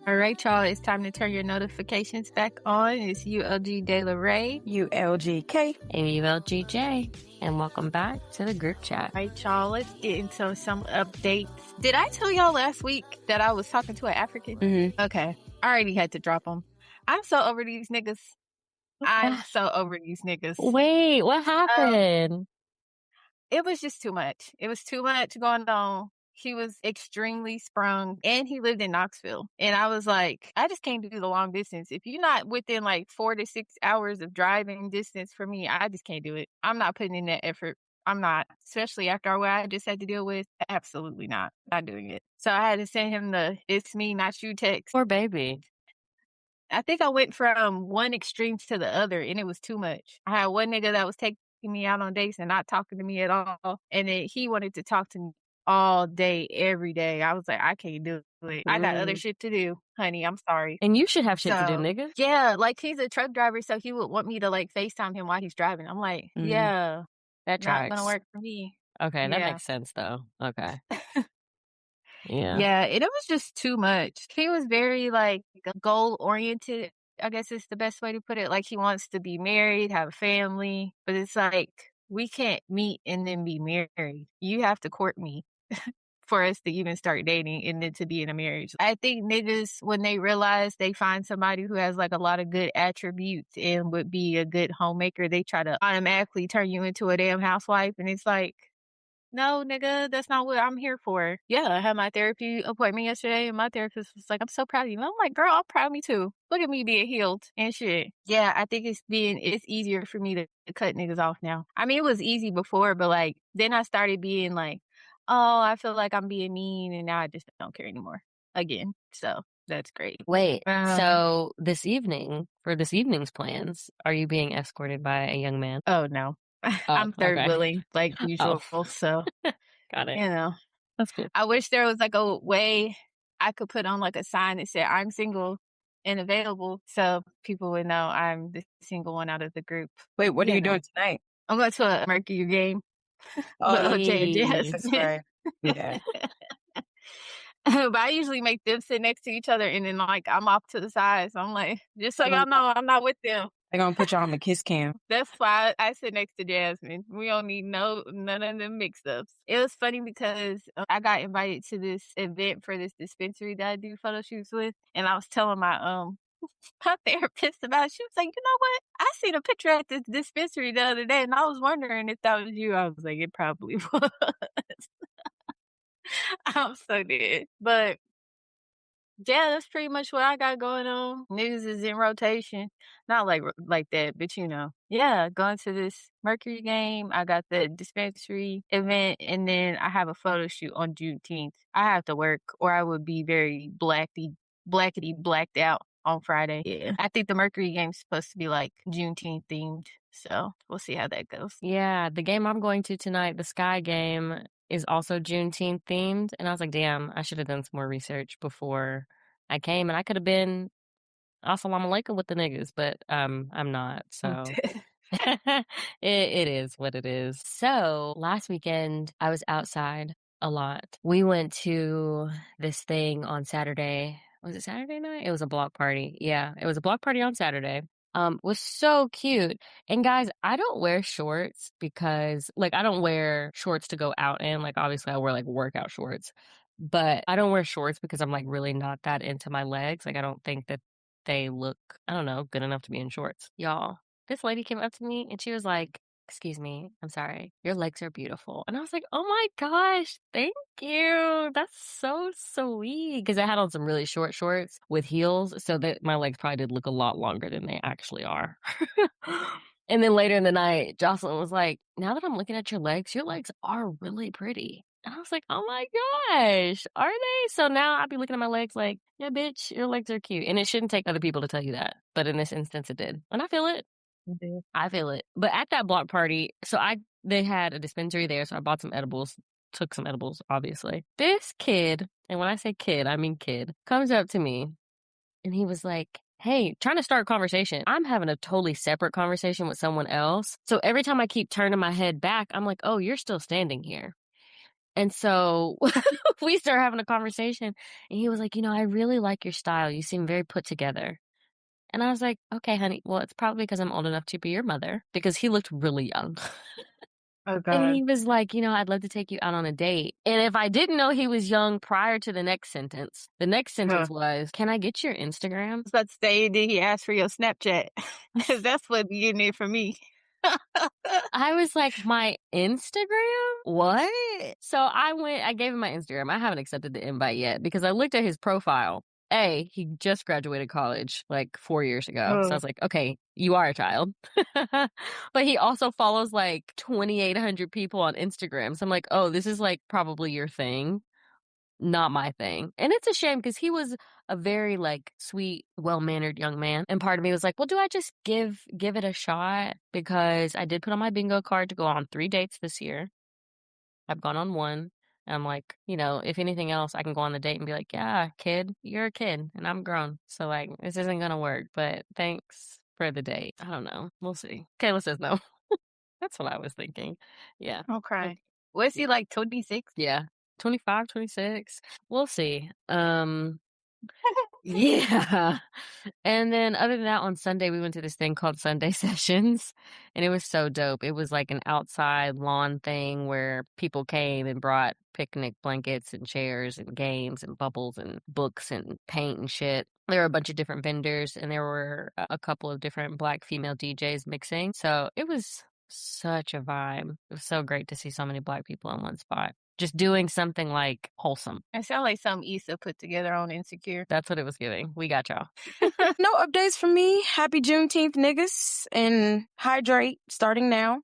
All right, y'all. It's time to turn your notifications back on. It's ULG De La Ray. ULGK. And ULGJ. And welcome back to the group chat. All right, y'all. Let's get into some updates. Did I tell y'all last week that I was talking to an African? Mm-hmm. Okay. I already had to drop them. I'm so over these niggas. I'm so over these niggas. Wait, what happened? It was just too much. It was too much going on. He was extremely sprung and he lived in Knoxville. And I was like, I just can't do the long distance. If you're not within like 4 to 6 hours of driving distance for me, I just can't do it. I'm not putting in that effort. I'm not, especially after what I just had to deal with. Absolutely not. Not doing it. So I had to send him the "it's me, not you" text. Poor baby. I think I went from one extreme to the other and it was too much. I had one nigga that was taking me out on dates and not talking to me at all. And then he wanted to talk to me all day, every day. I was like, I can't do it. I got other shit to do, honey. I'm sorry. And you should have shit to do, nigga. Yeah, like he's a truck driver, so he would want me to like FaceTime him while he's driving. I'm like, yeah, that tracks. Not gonna work for me. Okay, that makes sense though. Okay. Yeah, it was just too much. He was very like goal oriented. I guess it's the best way to put it. Like he wants to be married, have a family, but it's like we can't meet and then be married. You have to court me for us to even start dating and then to be in a marriage. I think niggas, when they realize they find somebody who has like a lot of good attributes and would be a good homemaker, they try to automatically turn you into a damn housewife. And it's like, no, nigga, that's not what I'm here for. Yeah, I had my therapy appointment yesterday and my therapist was like, I'm so proud of you. And I'm like, girl, I'm proud of me too. Look at me being healed and shit. Yeah, I think it's easier for me to cut niggas off now. I mean, it was easy before, but like, then I started being like, oh, I feel like I'm being mean and now I just don't care anymore again. So that's great. Wait, so for this evening's plans, are you being escorted by a young man? Oh, no. I'm third wheeling like usual. So, got it. You know, that's cool. I wish there was like a way I could put on like a sign that said I'm single and available so people would know I'm the single one out of the group. Wait, what are you doing tonight? I'm going to a Mercury game. Oh, that's right. Yeah. But I usually make them sit next to each other and then like I'm off to the side. So I'm like, just so y'all know, I'm not with them. They're going to put you on the kiss cam. That's why I sit next to Jasmine. We don't need none of them mix-ups. It was funny because I got invited to this event for this dispensary that I do photo shoots with. And I was telling my my therapist about it. She was like, you know what? I seen a picture at this dispensary the other day and I was wondering if that was you. I was like, it probably was. I'm so dead. But yeah, that's pretty much what I got going on. News is in rotation. Not like that, but you know. Yeah, going to this Mercury game. I got the dispensary event, and then I have a photo shoot on Juneteenth. I have to work, or I would be very blackety blacked out on Friday. Yeah. I think the Mercury game's supposed to be like Juneteenth themed. So we'll see how that goes. Yeah, the game I'm going to tonight, the Sky game, is also Juneteenth themed. And I was like, damn, I should have done some more research before I came. And I could have been assalamu alaikum with the niggas, but I'm not. So it is what it is. So last weekend, I was outside a lot. We went to this thing on Saturday. Was it Saturday night? It was a block party. Yeah, it was a block party on Saturday. Was so cute. And guys, I don't wear shorts because like I don't wear shorts to go out in. Like obviously I wear like workout shorts, but I don't wear shorts because I'm like really not that into my legs. Like I don't think that they look, I don't know, good enough to be in shorts. Y'all, this lady came up to me and she was like, excuse me, I'm sorry, your legs are beautiful. And I was like, oh my gosh, thank you. That's so sweet. Because I had on some really short shorts with heels, so that my legs probably did look a lot longer than they actually are. And then later in the night, Jocelyn was like, now that I'm looking at your legs are really pretty. And I was like, oh my gosh, are they? So now I'll be looking at my legs like, yeah, bitch, your legs are cute. And it shouldn't take other people to tell you that. But in this instance, it did. And I feel it. I feel it. But at that block party, they had a dispensary there, so I bought some edibles, took some edibles, obviously. This kid, and when I say kid, I mean kid, comes up to me and he was like, hey, trying to start a conversation. I'm having a totally separate conversation with someone else. So every time I keep turning my head back, I'm like, oh, you're still standing here. And so we started having a conversation, and he was like, I really like your style. You seem very put together. And I was like, okay, honey, well, it's probably because I'm old enough to be your mother, because he looked really young. Oh And god. he was like, I'd love to take you out on a date. And if I didn't know he was young prior to the next sentence Huh. was, can I get your Instagram? I was about to say, did he ask for your Snapchat? Because that's what you need from me. I was like, my Instagram? What? So I gave him my Instagram. I haven't accepted the invite yet because I looked at his profile. He just graduated college like 4 years ago. So I Oh, was like, okay, you are a child. But he also follows like 2,800 people on Instagram. So I'm like, oh, this is like probably your thing, not my thing. And it's a shame because he was a very like sweet, well-mannered young man. And part of me was like, well, do I just give it a shot? Because I did put on my bingo card to go on 3 dates this year. I've gone on 1. And I'm like, if anything else, I can go on the date and be like, yeah, kid, you're a kid and I'm grown. So like this isn't gonna work. But thanks for the date. I don't know. We'll see. Kayla says no. That's what I was thinking. Yeah. Okay. okay. Was he like 26? Yeah. 25, 26. We'll see. Yeah. And then other than that, on Sunday, we went to this thing called Sunday Sessions, and it was so dope. It was like an outside lawn thing where people came and brought picnic blankets and chairs and games and bubbles and books and paint and shit. There were a bunch of different vendors, and there were a couple of different Black female DJs mixing. So it was such a vibe. It was so great to see so many Black people in one spot. Just doing something like wholesome. It sounds like something Issa put together on Insecure. That's what it was giving. We got y'all. No updates from me. Happy Juneteenth, niggas. And hydrate starting now.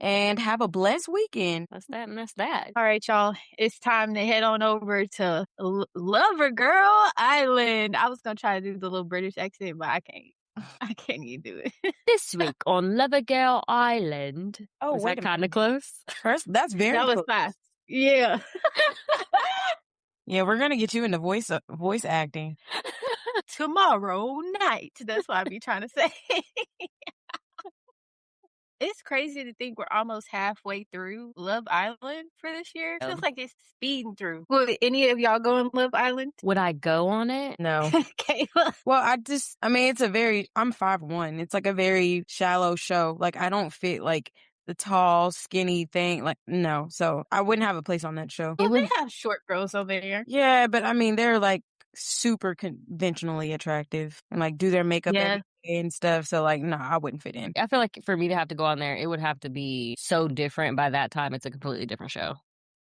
And have a blessed weekend. That's that and that's that. All right, y'all. It's time to head on over to Lover Girl Island. I was going to try to do the little British accent, but I can't. I can't even do it. This week on Lover Girl Island. Oh, Was wait that a kind of minute. close? First, that's very That was close. fast. Yeah. Yeah, we're gonna get you into voice acting. Tomorrow night. That's what I be trying to say. It's crazy to think we're almost halfway through Love Island for this year. It feels like it's speeding through. Would any of y'all go on Love Island? Would I go on it? No. Kayla. Well, I'm 5'1". It's like a very shallow show. Like I don't fit like the tall, skinny thing. Like no. So I wouldn't have a place on that show. Well, they have short girls over there. Yeah, but I mean they're like super conventionally attractive and like do their makeup every day and stuff. So like no, I wouldn't fit in. I feel like for me to have to go on there, it would have to be so different. By that time, it's a completely different show.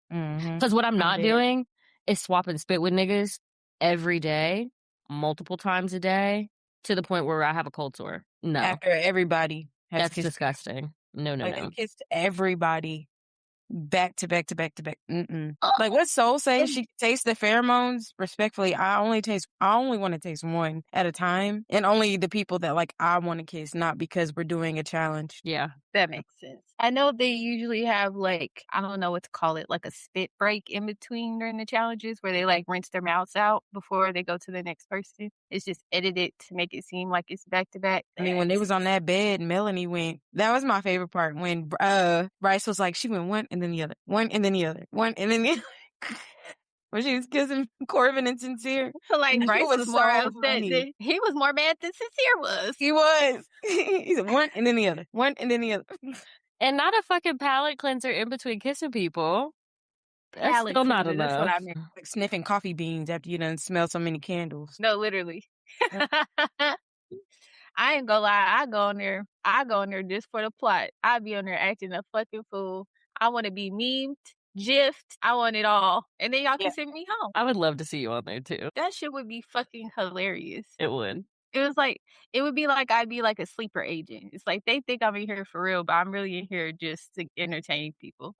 Because what I'm not doing is swap and spit with niggas every day, multiple times a day, to the point where I have a cold sore. No. After everybody has That's kissed, disgusting. No, no, like no. they kissed everybody back to back to back to back. Like what Soul says, she tastes the pheromones. Respectfully, I only want to taste one at a time, and only the people that like I want to kiss, not because we're doing a challenge. Yeah. That makes sense. I know they usually have like, I don't know what to call it, like a spit break in between during the challenges where they like rinse their mouths out before they go to the next person. It's just edited to make it seem like it's back to back. I mean, when they was on that bed, Melanie went. That was my favorite part when Bryce was like, she went one and then the other, one and then the other, one and then the other. When she was kissing Corbin and Sincere. Like Bryce was more so upset than he was more mad than Sincere was. He was. He said one and then the other, one and then the other. And not a fucking palate cleanser in between kissing people. That's Palate still not cleanser, that's what enough. I meant. Like sniffing coffee beans after you done smelled so many candles. No, literally. I ain't gonna lie. I go in there just for the plot. I be on there acting a fucking fool. I want to be memed, gifed. I want it all. And then y'all can send me home. I would love to see you on there too. That shit would be fucking hilarious. It would. It would be like I'd be like a sleeper agent. It's like they think I'm in here for real, but I'm really in here just to entertain people.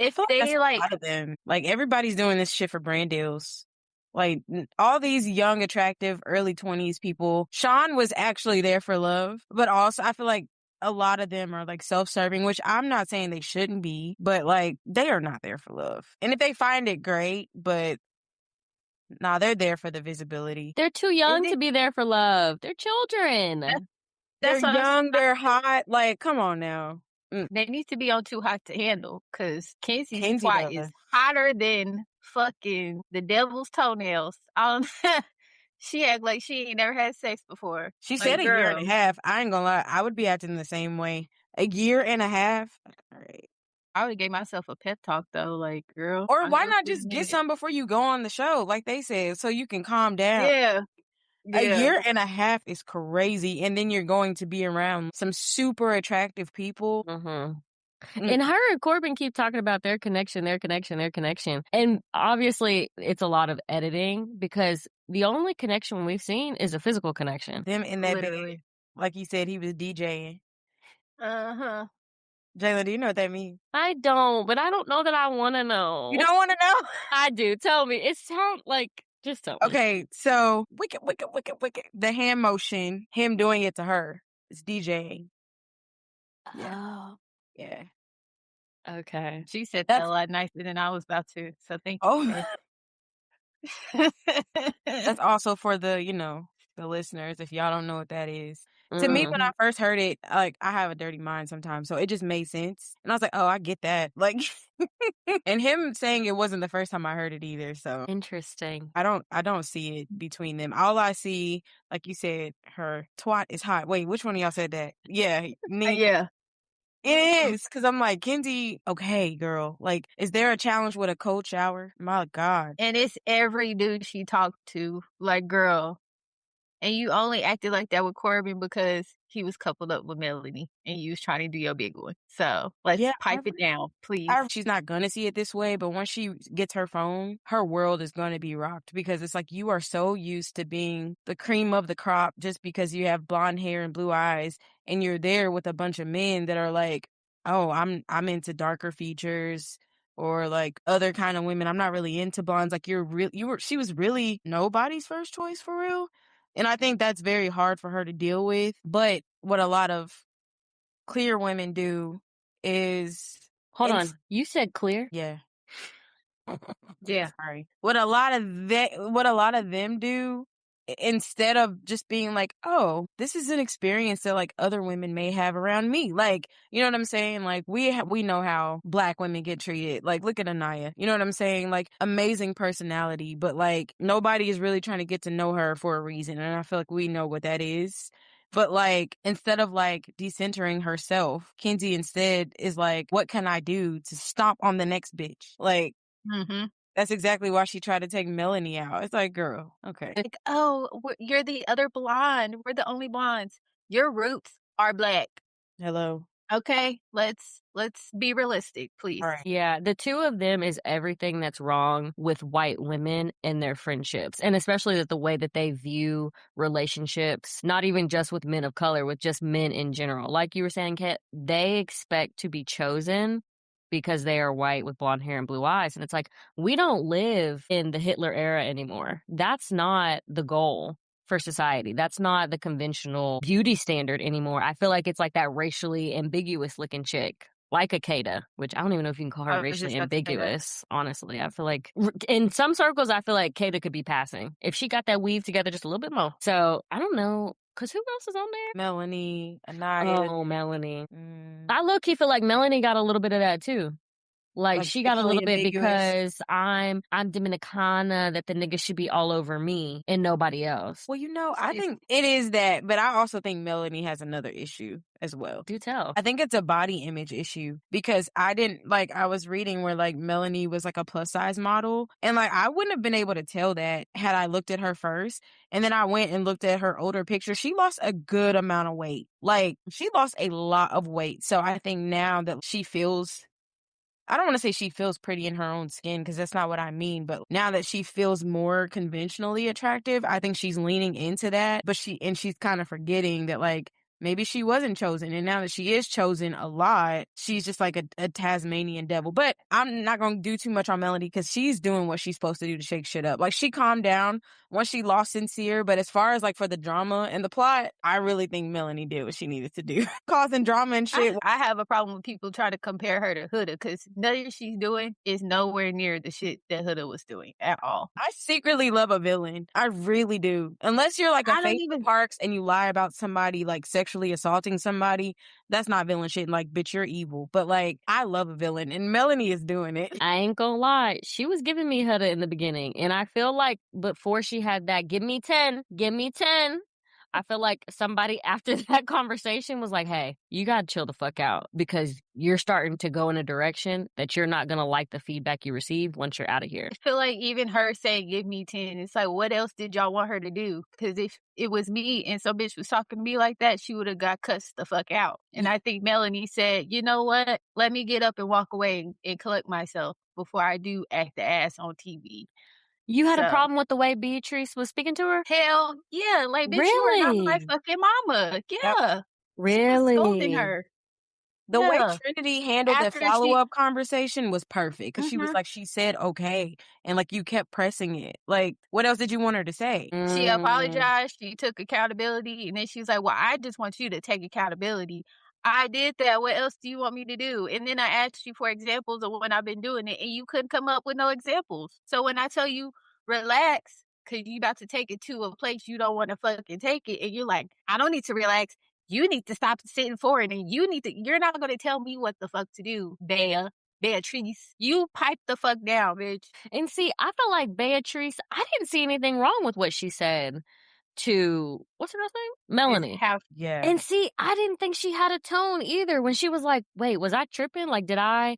If they like, a lot of them, like everybody's doing this shit for brand deals. Like all these young, attractive, early 20s people. Sean was actually there for love, but also I feel like a lot of them are like self-serving, which I'm not saying they shouldn't be, but like they are not there for love. And if they find it, great, but nah, they're there for the visibility. They're too young to be there for love. They're children. They're young, they're hot. Like, come on now. They need to be on Too Hot to Handle because Kenzie's Kenzie twat is does. hotter than fucking the devil's toenails. She act like she ain't never had sex before. She Like, said a year and a girl, half. I ain't gonna lie. I would be acting the same way. A year and a half? All right. I would've gave myself a pep talk though, like, "Girl, Or I why know it's not been a just get minute." some before you go on the show, like they said, so you can calm down. Yeah, A yeah. year and a half is crazy, and then you're going to be around some super attractive people. Mhm. Mm, And her and Corbin keep talking about their connection, their connection, their connection. And obviously, it's a lot of editing because the only connection we've seen is a physical connection. them in that bed, Literally. like you said, he was DJing. Uh-huh. Jayla, do you know what that means? I don't, but I don't know that I want to You know. don't want to know? I do. Tell me. It sounds like, just tell me. Okay, so wicked, wicked, wicked, wicked. The hand motion, him doing it to her, is DJing. Yeah, Oh, yeah. okay. She said that a That's lot nicer than I was about to, so thank you, oh, sis. that's also for the listeners. If y'all don't know what that is, to me, when I Mhm. first heard it, like I have a dirty mind sometimes, so it just made sense, and I was like, oh, I get that. Like, and him saying it wasn't the first time I heard it either. So Interesting. I don't see it between them. All I see, like you said, her twat is hot. Wait, which one of y'all said that? Yeah, Yeah. it is, because I'm like, Kenzie, okay, girl. Like, is there a challenge with a cold shower? My God. And it's every dude she talked to, like, girl, and you only acted like that with Corbin because he was coupled up with Melanie, and you was trying to do your big one. So, let's Yeah, pipe it down, please. she's not gonna see it this way, but once she gets her phone, her world is gonna be rocked because it's like you are so used to being the cream of the crop just because you have blonde hair and blue eyes, and you're there with a bunch of men that are like, oh, I'm into darker features or like other kind of women. I'm not really into blondes. Like she was really nobody's first choice for real. And I think that's very hard for her to deal with. But what a lot of clear women do is Hold and on. You said clear? yeah, Yeah. sorry. What a lot of them do instead of just being like, "Oh, this is an experience that like other women may have around me." Like, you know what I'm saying? Like we know how black women get treated. Like look at Anaya. You know what I'm saying? Like amazing personality, but like nobody is really trying to get to know her for a reason, and I feel like we know what that is. But like instead of like decentering herself, Kenzie instead is like, "What can I do to stomp on the next bitch?" Like Mhm. that's exactly why she tried to take Melanie out. It's like, girl, okay. Like, "Oh, you're the other blonde. We're the only blondes. Your roots are black. Hello. Okay? Let's be realistic, All please." right. Yeah, the two of them is everything that's wrong with white women and their friendships, and especially that the way that they view relationships, not even just with men of color, with just men in general. Like you were saying, Kat, they expect to be chosen because they are white with blonde hair and blue eyes. And it's like, we don't live in the Hitler era anymore. That's not the goal for society. That's not the conventional beauty standard anymore. I feel like it's like that racially ambiguous looking chick, like a Kata, which I don't even know if you can call her I was racially just about to say that. ambiguous, honestly. I feel like in some circles, I feel like Kata could be passing if she got that weave together just a little bit more. So I don't know. Cause who else is on there? Melanie, Anaya, Oh, Melanie. mm, I low key feel like Melanie got a little bit of that too. Like like she got a racially little bit ambiguous. because I'm Dominicana that the nigga should be all over me and nobody else. Well, I She's think it is that, but I also think Melanie has another issue as well. Do tell. I think it's a body image issue because I was reading where like Melanie was like a plus size model, and like I wouldn't have been able to tell that had I looked at her first. And then I went and looked at her older picture. She lost a good amount of weight. Like she lost a lot of weight. So I think now that I don't want to say she feels pretty in her own skin because that's not what I mean. But now that she feels more conventionally attractive, I think she's leaning into that. But she's kind of forgetting that like maybe she wasn't chosen. And now that she is chosen a lot, she's just like a Tasmanian devil. But I'm not going to do too much on Melody because she's doing what she's supposed to do to shake shit up. Like she calmed down once she lost Sincere. But as far as like for the drama and the plot, I really think Melanie did what she needed to do. Causing drama and shit. I have a problem with people trying to compare her to Huda because nothing she's doing is nowhere near the shit that Huda was doing at all. I secretly love a villain. I really do. Unless you're like a I don't Faith even Parks and you lie about somebody like sexually sexually assaulting somebody, that's not villain shit. Like, bitch, you're evil. But like, I love a villain, and Melanie is doing it. I ain't gonna lie. She was giving me Hutta in the beginning. And I feel like before she had that, give me 10, give me 10. I feel like somebody after that conversation was like, hey, you gotta chill the fuck out because you're starting to go in a direction that you're not gonna like the feedback you received once you're out of here. I feel like even her saying, give me 10, it's like, what else did y'all want her to do? Because if it was me and some bitch was talking to me like that, she would have got cussed the fuck out. And I think Melanie said, you know what? Let me get up and walk away and collect myself before I do act the ass on TV. You had a So, problem with the way Beatrice was speaking to her? hell yeah. Like, bitch, you are not my Really? fucking mama. Yep. Yeah. She was scolding Really? her. The way Yeah. Trinity handled the After she follow-up conversation was perfect because she was mhm. like, she said okay, and like you kept pressing it. Like, what else did you want her to say? She Mm. apologized, she took accountability, and then she was like, "Well, I just want you to take accountability. I did that, what else do you want me to do?" And then I asked you for examples of when I've been doing it, and you couldn't come up with no examples. So when I tell you, "Relax," 'cause you about to take it to a place you don't wanna fucking take it, and you're like, "I don't need to relax. You need to stop sitting forward, and you're not gonna tell me what the fuck to do, Beatrice. You pipe the fuck down, bitch." And see, I feel like Beatrice, I didn't see anything wrong with what she said to, what's her name? Is Melanie. how Yeah. And see, I didn't think she had a tone either when she was like, wait, was I tripping? Like, did I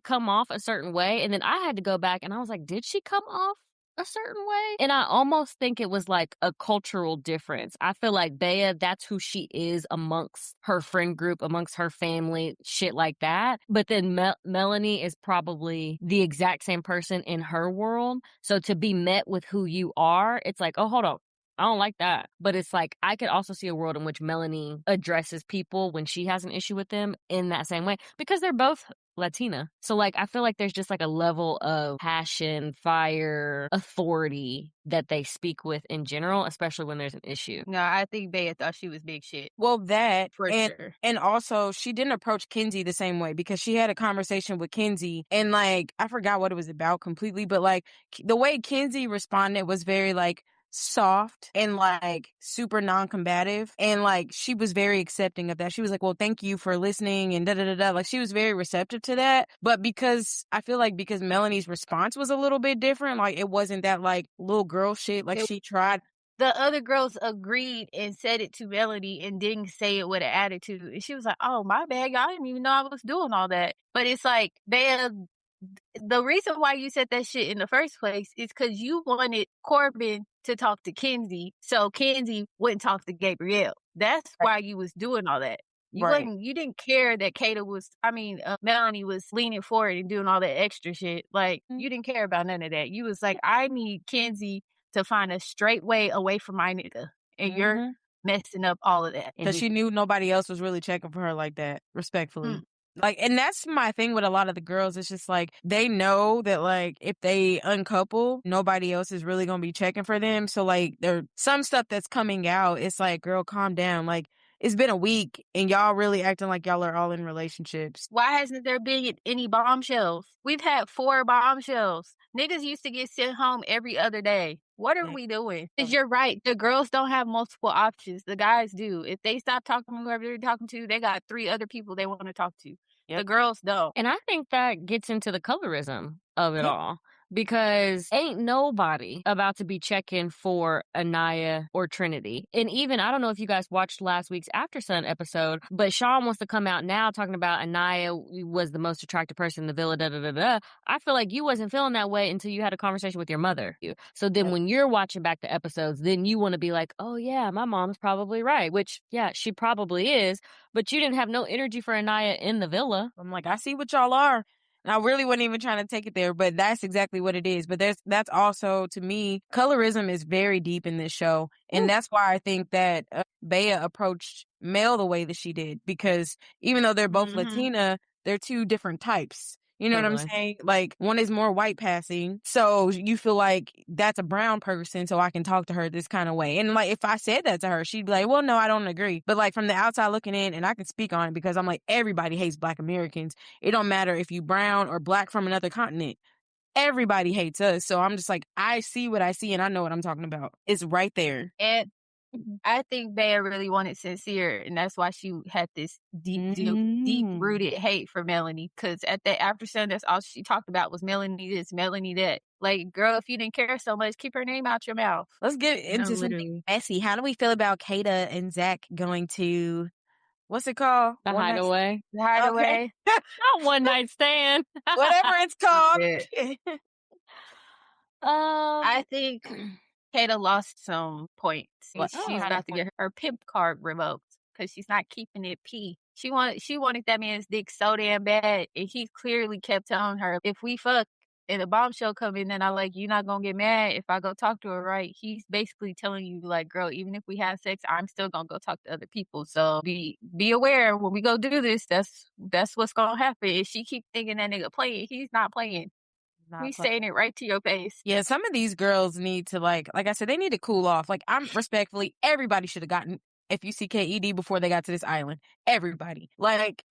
come off a certain way? And then I had to go back and I was like, did she come off a certain way? And I almost think it was like a cultural difference. I feel like Bea, that's who she is amongst her friend group, amongst her family, shit like that. But then Melanie is probably the exact same person in her world. So to be met with who you are, it's like, oh, hold on. I don't like that. But it's like, I could also see a world in which Melanie addresses people when she has an issue with them in that same way because they're both Latina. So, like, I feel like there's just like a level of passion, fire, authority that they speak with in general, especially when there's an issue. No, I think Bea thought she was big shit Well, that for sure. and also she didn't approach Kenzie the same way because she had a conversation with Kenzie and like I forgot what it was about completely, but like the way Kenzie responded was very like soft and like super non-combative and like she was very accepting of that. She was like, well, thank you for listening and da da da da. Like she was very receptive to that. But because I feel like because Melanie's response was a little bit different, like it wasn't that like little girl shit. Like she tried. The other girls agreed and said it to Melody and didn't say it with an attitude. And she was like, "Oh, my bad. I didn't even know I was doing all that." But it's like, the reason why you said that shit in the first place is because you wanted Corbin to talk to Kenzie, so Kenzie wouldn't talk to Gabrielle. That's Right. why you was doing all that. Right. You didn't care that Melanie was leaning forward and doing all that extra shit. Like, you didn't care about none of that. You was like, I need Kenzie to find a straight way away from my nigga, and you're Mm-hmm. messing up all of that. Because she knew nobody else was really checking for her like that, respectfully. Mm. Like, and that's my thing with a lot of the girls. It's just like they know that like if they uncouple, nobody else is really gonna be checking for them. So like there's some stuff that's coming out. It's like, girl, calm down. Like it's been a week and y'all really acting like y'all are all in relationships. Why hasn't there been any bombshells? We've had 4 bombshells. Niggas used to get sent home every other day. What are Yeah. we doing? 'Cause you're right, the girls don't have multiple options, the guys do. If they stop talking to whoever they're talking to, they got 3 other people they wanna talk to. The Yep. girls don't. And I think that gets into the colorism of it Yep. all because ain't nobody about to be checking for Anaya or Trinity. And even, I don't know if you guys watched last week's After Sun episode, but Sean wants to come out now talking about Anaya was the most attractive person in the villa, da da da da. I feel like you wasn't feeling that way until you had a conversation with your mother. So then Yep. when you're watching back the episodes, then you want to be like, oh yeah, my mom's probably right, which yeah, she probably is, but you didn't have no energy for Anaya in the villa. I'm like, I see what y'all are. And I really wasn't even trying to take it there, but that's exactly what it is. But that's also, to me, colorism is very deep in this show. And that's why I think that Bea approached Mel the way that she did. Because even though they're both Mhm. Latina, they're two different types. You know what I'm Totally. saying? Like one is more white passing. So you feel like that's a brown person. So I can talk to her this kind of way. And like, if I said that to her, she'd be like, well, no, I don't agree. But like from the outside looking in, and I can speak on it because I'm like, everybody hates Black Americans. It don't matter if you brown or Black from another continent. Everybody hates us. So I'm just like, I see what I see and I know what I'm talking about. It's right there. And I think Bea really wanted Sincere, and that's why she had this deep Mm. rooted hate for Melanie. Because at the after sun, that's all she talked about was Melanie this, Melanie that. Like, girl, if you didn't care so much, keep her name out your mouth. Let's get No, into something literally. messy. How do we feel about Kata and Zach going to what's it called? The One night. hideaway. The Okay, hideaway. Not one night stand. whatever it's called. Yeah. Um, I think Kata lost some points. She's how Oh, to about to point. get her pimp card revoked because she's not keeping it P. She wanted that man's dick so damn bad, and he clearly kept telling her, if we fuck and a bombshell come in, then I like you're not gonna get mad if I go talk to her, right? He's basically telling you like, girl, even if we have sex, I'm still gonna go talk to other people. So be aware when we go do this. That's what's gonna happen. If she keep thinking that nigga playing, he's not playing. not He's playing. saying it right to your face. Yeah, some of these girls need to like I said, they need to cool off. Like I'm respectfully, everybody should have gotten FUCKED before they got to this island. Everybody, like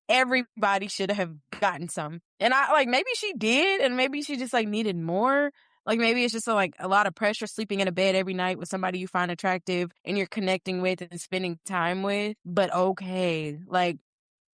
everybody should have gotten some. And I like maybe she did, and maybe she just like needed more. Like maybe it's just like a lot of pressure sleeping in a bed every night with somebody you find attractive and you're connecting with and spending time with. But okay, like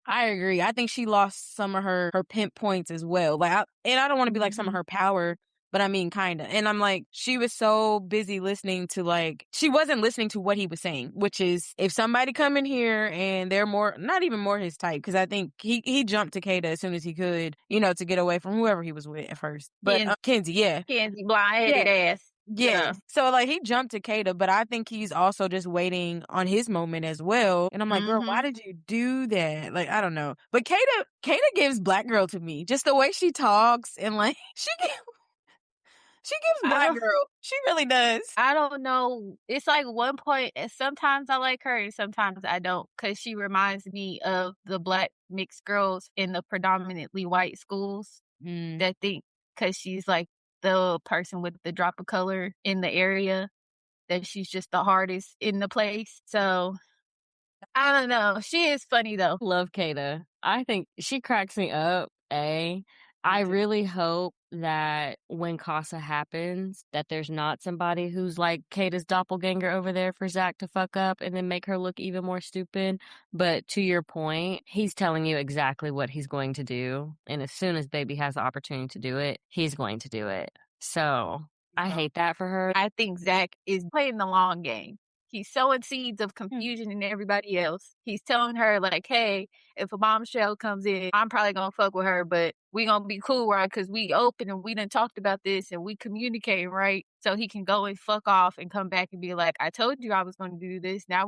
I agree. I think she lost some of her pimp points as well. And I don't want to be like some of Mhm. her power, but I mean kind of. And I'm like, she was so busy listening to she wasn't listening to what he was saying, which is if somebody come in here and they're not even more his type, because I think he jumped to Kata as soon as he could, to get away from whoever he was with at first. But Kenzie, yeah. Kenzie, blonde-headed Yeah. ass. Yeah. Yeah. So like he jumped to Kata, but I think he's also just waiting on his moment as well. And I'm like, girl, why Mhm. did you do that? Like, I don't know. But Kata gives black girl to me. Just the way she talks and like she gives I black don't girl. She really does. I don't know. It's like one point and sometimes I like her and sometimes I don't, cause she reminds me of the black mixed girls in the predominantly white schools Mm. that think, cause she's like the person with the drop of color in the area, that she's just the hardest in the place. So, I don't know. She is funny though. Love Kata. I think she cracks me up, A. Me I too. really hope that when Casa happens, that there's not somebody who's like Kata's doppelganger over there for Zach to fuck up and then make her look even more stupid. But to your point, he's telling you exactly what he's going to do. And as soon as Baby has the opportunity to do it, he's going to do it. So I So, hate that for her. I think Zach is playing the long game. He's sowing seeds of hmm. confusion in everybody else. He's telling her like, "Hey, if a bombshell comes in, I'm probably gonna fuck with her, but we gonna be cool, right? Because we open and we done talked about this and we communicating, right? So he can go and fuck off and come back and be like, I told you I was gonna do this. Now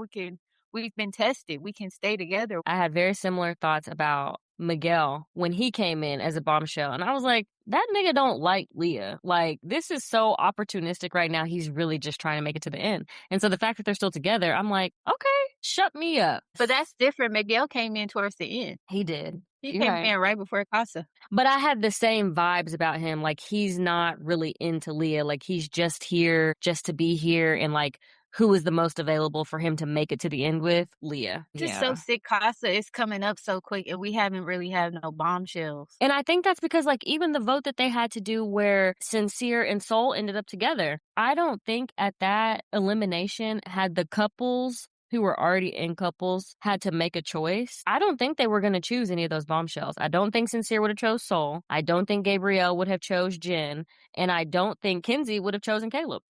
we've been tested. We can stay together." I had very similar thoughts about Miguel when he came in as a bombshell. And I was like, that nigga don't like Leah. Like, this is so opportunistic right now. He's really just trying to make it to the end. And so the fact that they're still together, I'm like, okay, shut me up. But that's different. Miguel came in towards the end. He did. He You're came right. in right before Casa. But I had the same vibes about him. Like, he's not really into Leah. Like, he's just here just to be here. And, like, who is the most available for him to make it to the end with? Leah. Just so sick Casa is coming up so quick and we haven't really had no bombshells. And I think that's because, like, even the vote that they had to do where Sincere and Soul ended up together, I don't think at that elimination had the couples who were already in couples had to make a choice. I don't think they were going to choose any of those bombshells. I don't think Sincere would have chose Soul. I don't think Gabrielle would have chose Jen. And I don't think Kenzie would have chosen Caleb.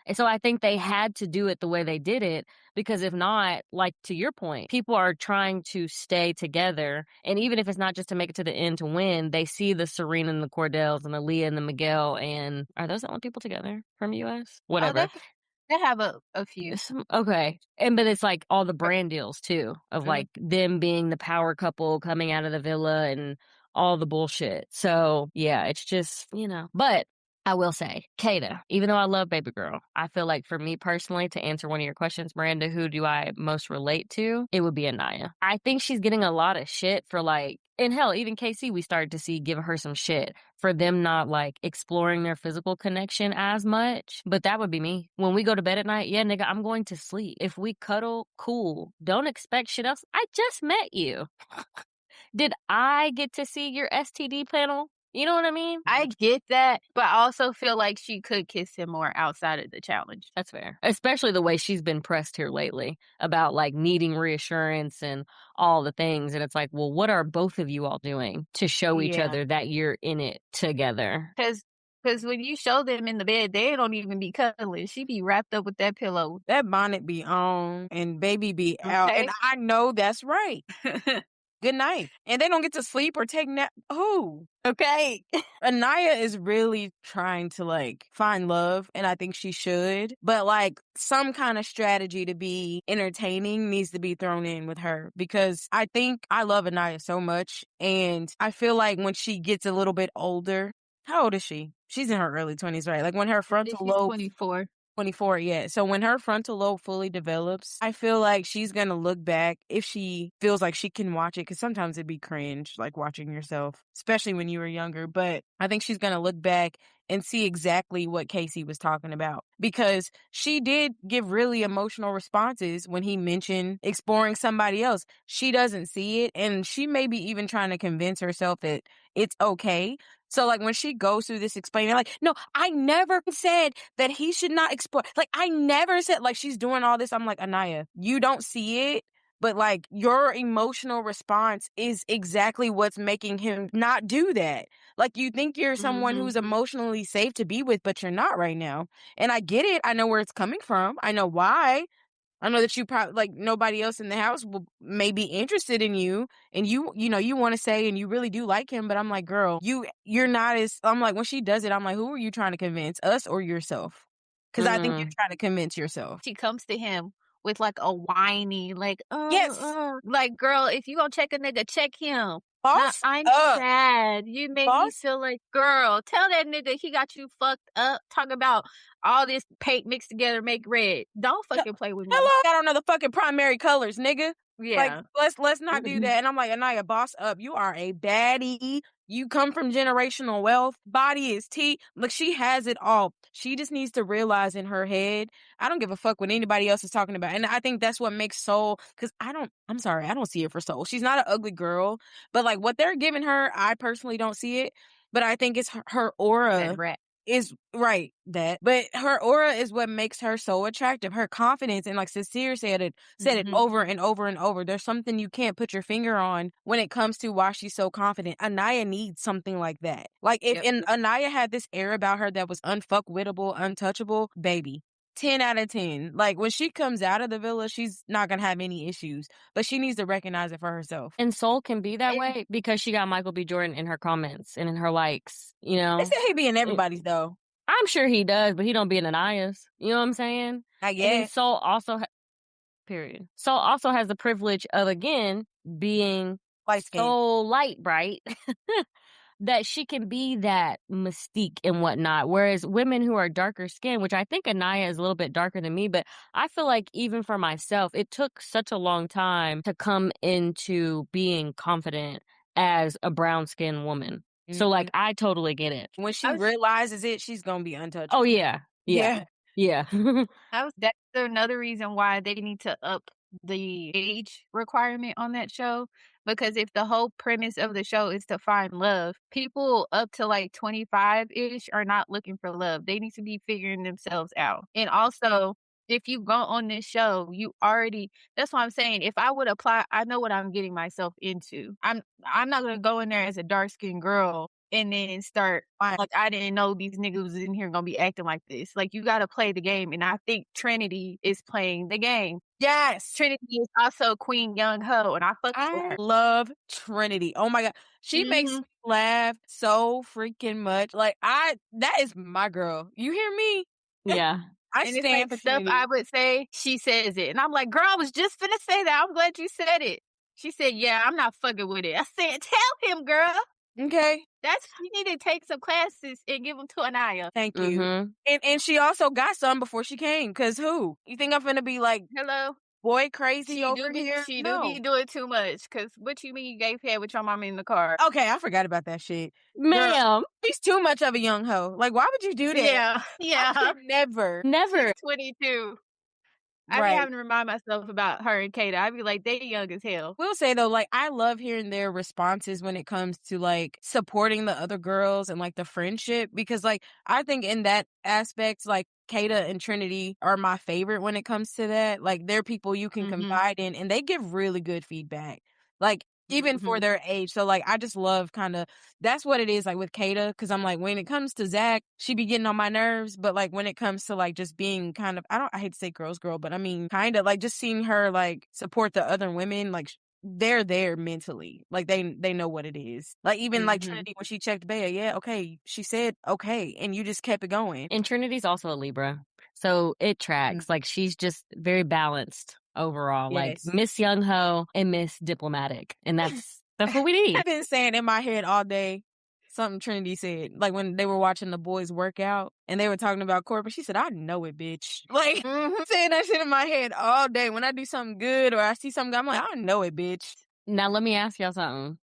And so I think they had to do it the way they did it because if not, like to your point, people are trying to stay together. And even if it's not just to make it to the end to win, they see the Serena and the Cordells and the Leah and the Miguel. And are those the only people together from US? Oh, Whatever. they have a few. Okay. But it's like all the brand deals too of like them being the power couple coming out of the villa and all the bullshit. So yeah, it's just, but I will say, Kata, even though I love Baby Girl, I feel like for me personally, to answer one of your questions, Miranda, who do I most relate to? It would be Anaya. I think she's getting a lot of shit for like, and hell, even KC, we started to see give her some shit for them not like exploring their physical connection as much. But that would be me. When we go to bed at night, yeah, nigga, I'm going to sleep. If we cuddle, cool. Don't expect shit else. I just met you. Did I get to see your STD panel? You know what I mean? I get that, but I also feel like she could kiss him more outside of the challenge. That's fair. Especially the way she's been pressed here lately about, like, needing reassurance and all the things, and it's like, well, what are both of you all doing to show each Yeah, other that you're in it together? because when you show them in the bed, they don't even be cuddling. She be wrapped up with that pillow, That bonnet be on and baby be out. And okay? I know that's right. Good night. And they don't get to sleep or take nap. Who? Okay. Anaya is really trying to like find love, and I think she should. But like some kind of strategy to be entertaining needs to be thrown in with her because I think I love Anaya so much, and I feel like when she gets a little bit older, how old is she? She's in her early 20s, right? Like when her I think frontal she's lobe 24. 24, yeah. So when her frontal lobe fully develops, I feel like she's going to look back if she feels like she can watch it, because sometimes it'd be cringe, like watching yourself, especially when you were younger. But I think she's going to look back and see exactly what Casey was talking about, because she did give really emotional responses when he mentioned exploring somebody else. She doesn't see it, and she may be even trying to convince herself that it's okay. So like when she goes through this explaining, like, no, I never said that he should not explore. Like, I never said, like, she's doing all this. I'm like, Anaya, you don't see it, but like your emotional response is exactly what's making him not do that. Like, you think you're someone Mhm. who's emotionally safe to be with, but you're not right now. And I get it. I know where it's coming from. I know why. I know that you probably like nobody else in the house will may be interested in you, and you know you want to say and you really do like him, but I'm like, girl, you're not as I'm like when she does it, I'm like, who are you trying to convince, us or yourself? Because I think you're Mm. trying to convince yourself. She comes to him with, like, a whiny, like, Yes, like, "Girl, if you gonna check a nigga, check him. Not, boss I'm up, sad. You make me boss. feel like" girl, tell that nigga he got you fucked up. Talk about all this paint mixed together make red. Don't He- fucking play with me. Hello, I don't know the fucking primary colors, nigga. Like, Yeah. let's not do that. And I'm like, Anaya, boss up. You are a baddie. You come from generational wealth. Body is T. Look, she has it all. She just needs to realize in her head, I don't give a fuck what anybody else is talking about. And I think that's what makes Soul, because I'm sorry, I don't see it for Soul. She's not an ugly girl, but like what they're giving her, I personally don't see it. But I think it's her That aura rat. is right, that. But her aura is what makes her so attractive. Her confidence, and like Sincere said it Mhm. over and over and over. There's something you can't put your finger on when it comes to why she's so confident. Anaya needs something like that. Like if Yep. Anaya had this air about her that was unfuckwittable, untouchable, baby. 10 out of 10. Like when she comes out of the villa, she's not gonna have any issues. But she needs to recognize it for herself. And Soul can be that And way because she got Michael B. Jordan in her comments and in her likes, you They know? said he be in Eh, everybody's though. I'm sure he does, but he don't be in Anaya's. You know what I'm saying? Not And then yet. Soul also period. Soul also has the privilege of, again, being Light skin. so light bright that she can be that mystique and whatnot. Whereas women who are darker skinned, which I think Anaya is a little bit darker than me, but I feel like even for myself, it took such a long time to come into being confident as a brown skinned woman. So, Mhm. like, I totally get it. When she I was realizes it, she's gonna be Oh, untouchable. yeah. Yeah. Yeah. Yeah. that's another reason why they need to up the age requirement on that show, because if the whole premise of the show is to find love, people up to, like, 25-ish are not looking for love. They need to be figuring themselves out. And also, if you go on this show, you already that's why I'm saying if I would apply, I know what I'm getting myself into. I'm not gonna go in there as a dark-skinned girl and then start Fine. like, I didn't know these niggas was in here gonna be acting like this. Like, you gotta play the game, and I think Trinity is playing the game. Yes. Trinity is also Queen Young Ho, and I fucks with I her. love Trinity. Oh my God. She makes Mhm. me laugh so freaking much. Like that is my girl. You hear me? Yeah. I And it's like stand for stuff I Trinity. would say, she says it. And I'm like, "Girl, I was just finna say that. I'm glad you said it." She said, "Yeah, I'm not fucking with it." I said, "Tell him, girl. Okay. That's you need to take some classes and give them to Anaya." Thank you. Mhm. And she also got some before she came. Cause who? You think I'm gonna be like Hello? boy crazy over here? She do be No. doing too much. Cause what you mean you gave head with your mama in the car? Okay, I forgot about that shit. Girl, Ma'am, she's too much of a young hoe. Like, why would you do that? Yeah, I yeah. could never. never. She's 22. I be Right. having to remind myself about her and Kata. I be like, they young as hell. Will say though, like, I love hearing their responses when it comes to like supporting the other girls and like the friendship because like I think in that aspect, like Kata and Trinity are my favorite when it comes to that. Like they're people you can Mhm. confide in and they give really good feedback. Like even for Mhm. their age. So like I just love kind of that's what it is like with Kata because I'm like when it comes to Zach, she be getting on my nerves, but like when it comes to like just being kind of I hate to say girl, but I mean kind of like just seeing her like support the other women like they're there mentally. Like they know what it is. Like even like Mhm. Trinity when she checked Bea, yeah, okay. She said okay and you just kept it going. And Trinity's also a Libra. So it Mm. tracks. Like she's just very balanced overall. Like Yes. Miss Young Ho and Miss Diplomatic. And that's what we need. I've been saying in my head all day something Trinity said. Like when they were watching the boys work out and they were talking about Corbin, she said, I know it, bitch. Like Mhm. saying that shit in my head all day. When I do something good or I see something, I'm like, I know it, bitch. Now let me ask y'all something.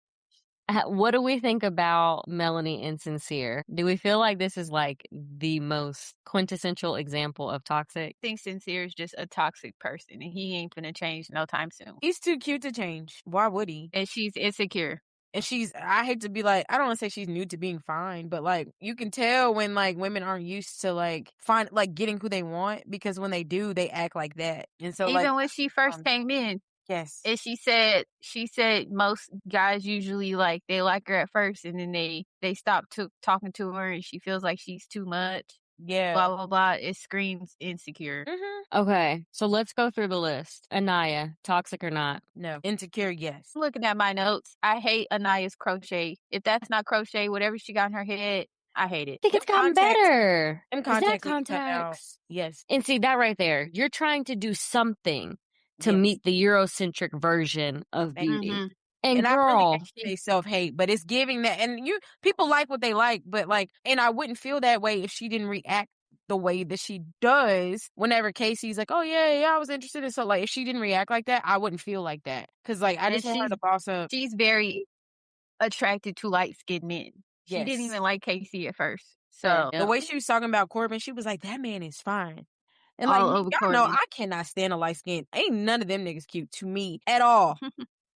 What do we think about Melanie and Sincere? Do we feel like this is like the most quintessential example of toxic? I think Sincere is just a toxic person and he ain't gonna change no time soon. He's too cute to change. Why would he? And she's insecure. And I hate to be like, I don't want to say she's new to being fine, but like, you can tell when like women aren't used to like getting who they want because when they do, they act like that. And so like, Even when she first um, came in, yes, and she said most guys usually like they like her at first and then they stop talking to her and she feels like she's too much. yeah. Blah blah blah. It screams insecure. Okay, so let's go through the list. Anaya, toxic or not? No. Insecure, yes. Looking at my notes, I hate Anaya's crochet. If that's not crochet, whatever she got in her head, I hate it. I think Them it's gotten contacts, better. them Is that contacts need to come out. contacts? Yes, And see that right there. You're trying to do something to yes. meet the Eurocentric version of Thank you. beauty. Mhm. And And I really girl, hate to say self-hate, but it's giving that and people like what they like, but like and I wouldn't feel that way if she didn't react the way that she does whenever Casey's like, "Oh yeah, I was interested in so like if she didn't react like that, I wouldn't feel like that cuz like I And just want her to boss up. she's very attracted to light skinned men. She didn't Yes. even like Casey at first. Yeah. So The way she was talking about Corbin, she was like, "That man is fine." And like all over y'all know Corbin. I cannot stand a light skin. Ain't none of them niggas cute to me at all.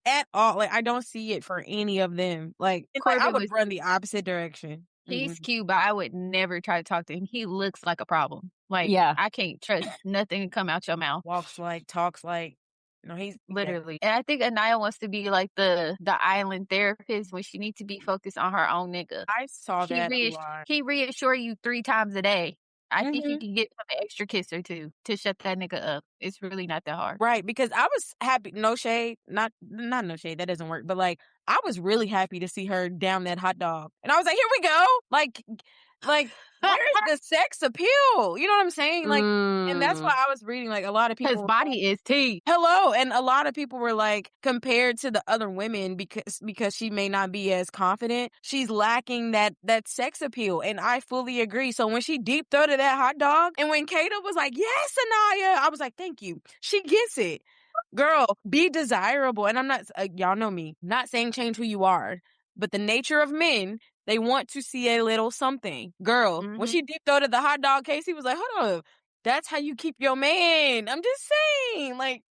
At all. Like, I don't see it for any of them. Like, it's like I Corbin would was run the opposite direction. he's Mm-mm. cute, but I would never try to talk to him. He looks like a problem. Like yeah. I can't trust nothing to come out your mouth. Walks like, talks like. No, yeah. Literally. And I think Anaya wants to be like the island therapist when she needs to be focused on her own nigga. I saw that a lot. He reassure you 3 times a day. I think you Mhm. can get him an extra kiss or 2 to shut that nigga up. It's really not that hard. Right, because I was happy no shade, not no shade, that doesn't work, but, like, I was really happy to see her down that hot dog, and I was like, "Here we go!" Like, where's the sex appeal? You know what I'm saying? Like and that's why Mm. I was reading, like, a lot of His people body is tea. hello, and a lot of people were like, compared to the other women because she may not be as confident, she's lacking that sex appeal, and I fully agree. So when she deep throated that hot dog, and when Kata was like, "Yes, Anaya," I was like, "Thank you." She gets it. Girl, be desirable, and I'm not y'all know me, not saying change who you are, but the nature of men, they want to see a little something. Girl, when Mhm. she deep throated the hot dog, Casey was like, "Hold up. That's how you keep your man." I'm just saying, like,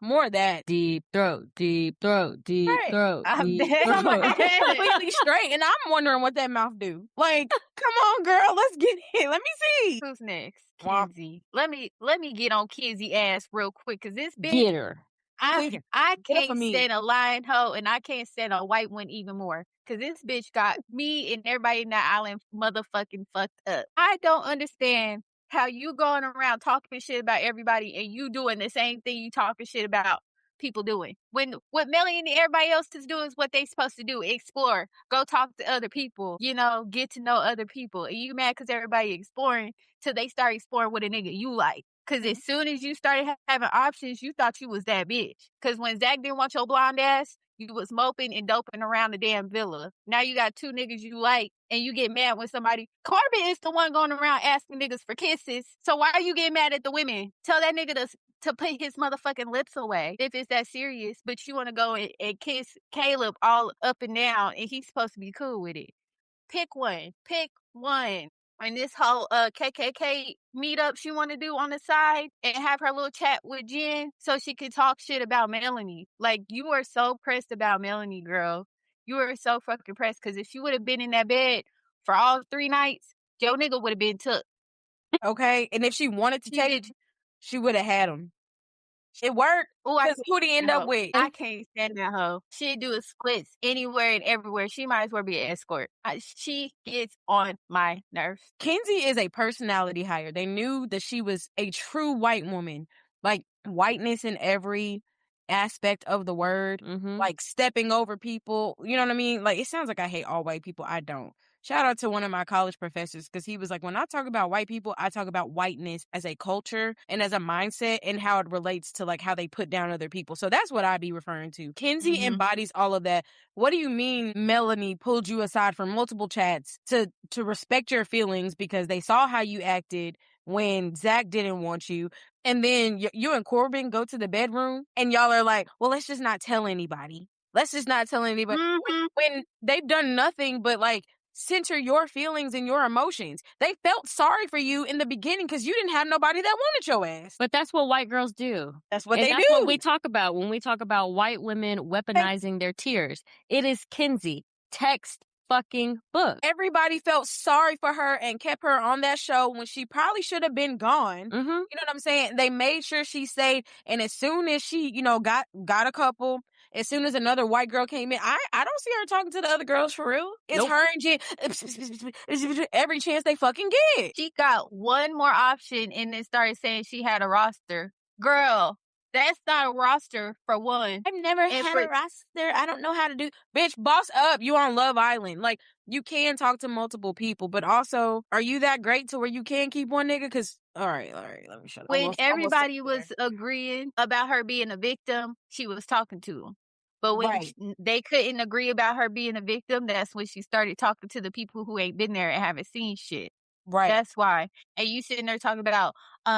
more of that. Deep throat, deep throat, deep Right. throat, I'm deep Cause I'm like, throat. I'm dead. completely straight, and I'm wondering what that mouth do. Like, come on, girl, let's get it. Let me see. Who's next? Womp. Kizzy. Let me get on Kizzy ass real quick because this bitch Get her. I Please, I get up for can't me. stand a lying hoe and I can't stand a white one even more. Cause this bitch got me and everybody in that island motherfucking fucked up. I don't understand how you going around talking shit about everybody and you doing the same thing you talking shit about people doing. When what Melly and everybody else is doing is what they supposed to do. Explore. Go talk to other people. Get to know other people. And you mad cause everybody exploring till they start exploring with a nigga you like. Cause as soon as you started having options, you thought you was that bitch. Cause when Zach didn't want your blonde ass, you was moping and doping around the damn villa. Now you got 2 niggas you like, and you get mad when Corbin is the one going around asking niggas for kisses. So why are you getting mad at the women? Tell that nigga to put his motherfucking lips away if it's that serious. But you want to go and kiss Caleb all up and down, and he's supposed to be cool with it. Pick one. Pick one. And this whole KKK meetup she want to do on the side and have her little chat with Jen so she could talk shit about Melanie. Like, you are so pressed about Melanie, girl. You are so fucking pressed because if she would have been in that bed for all 3 nights, Joe nigga would have been took. Okay, and if she wanted to She take did. him, she would have had him. It worked. Oh, I Cause can't who'd he end stand that up hoe. with? I can't stand that hoe. She'd do a splits anywhere and everywhere. She might as well be an escort. She gets on my nerves. Kenzie is a personality hire. They knew that she was a true white woman, like whiteness in every aspect of the word, like stepping over people. You know what I mean? Like, it sounds like I hate all white people. I don't. Shout out to one of my college professors because he was like, when I talk about white people, I talk about whiteness as a culture and as a mindset and how it relates to like how they put down other people. So that's what I'd be referring to. Kenzie embodies all of that. What do you mean Melanie pulled you aside from multiple chats to respect your feelings because they saw how you acted when Zach didn't want you? And then you and Corbin go to the bedroom and y'all are like, well, let's just not tell anybody. Let's just not tell anybody. When they've done nothing but like center your feelings and your emotions. They felt sorry for you in the beginning because you didn't have nobody that wanted your ass. But that's what white girls do. That's what And they that's do. what we talk about when we talk about white women weaponizing their tears. It is Kinsey. Text fucking book. Everybody felt sorry for her and kept her on that show when she probably should have been gone. You know what I'm saying? They made sure she stayed. And as soon as she, got a couple, as soon as another white girl came in, I don't see her talking to the other girls for real. It's her and Jen every chance they fucking get. She got one more option and then started saying she had a roster. Girl, that's not a roster for one. I've never had a roster. I don't know how to do. Bitch, boss up. You on Love Island. Like, you can talk to multiple people, but also, are you that great to where you can keep one nigga? Because, all right, let me shut up. When everybody was agreeing about her being a victim, she was talking to them. But when they couldn't agree about her being a victim, that's when she started talking to the people who ain't been there and haven't seen shit. Right. That's why. And you sitting there talking about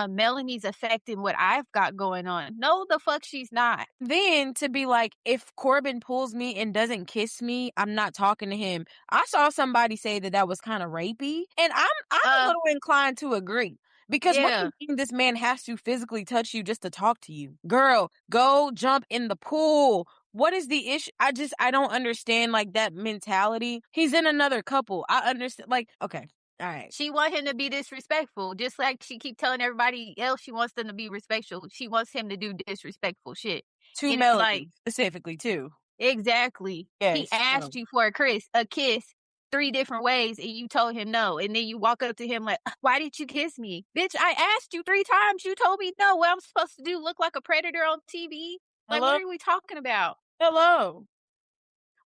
Melanie's affecting what I've got going on. No, the fuck she's not. Then to be like, if Corbin pulls me and doesn't kiss me, I'm not talking to him. I saw somebody say that was kind of rapey, and I'm a little inclined to agree. Because what do you mean this man has to physically touch you just to talk to you? Girl, go jump in the pool. What is the issue? I don't understand like that mentality. He's in another couple. I understand. Like, okay. All right. She want him to be disrespectful, just like she keep telling everybody else she wants them to be respectful. She wants him to do disrespectful shit. To Melody, specifically, too. Exactly. Yes. He asked you for a kiss 3 different ways and you told him no. And then you walk up to him like, why did you kiss me? Bitch, I asked you 3 times. You told me no. What I'm supposed to do? Look like a predator on TV? Like, what are we talking about? Hello.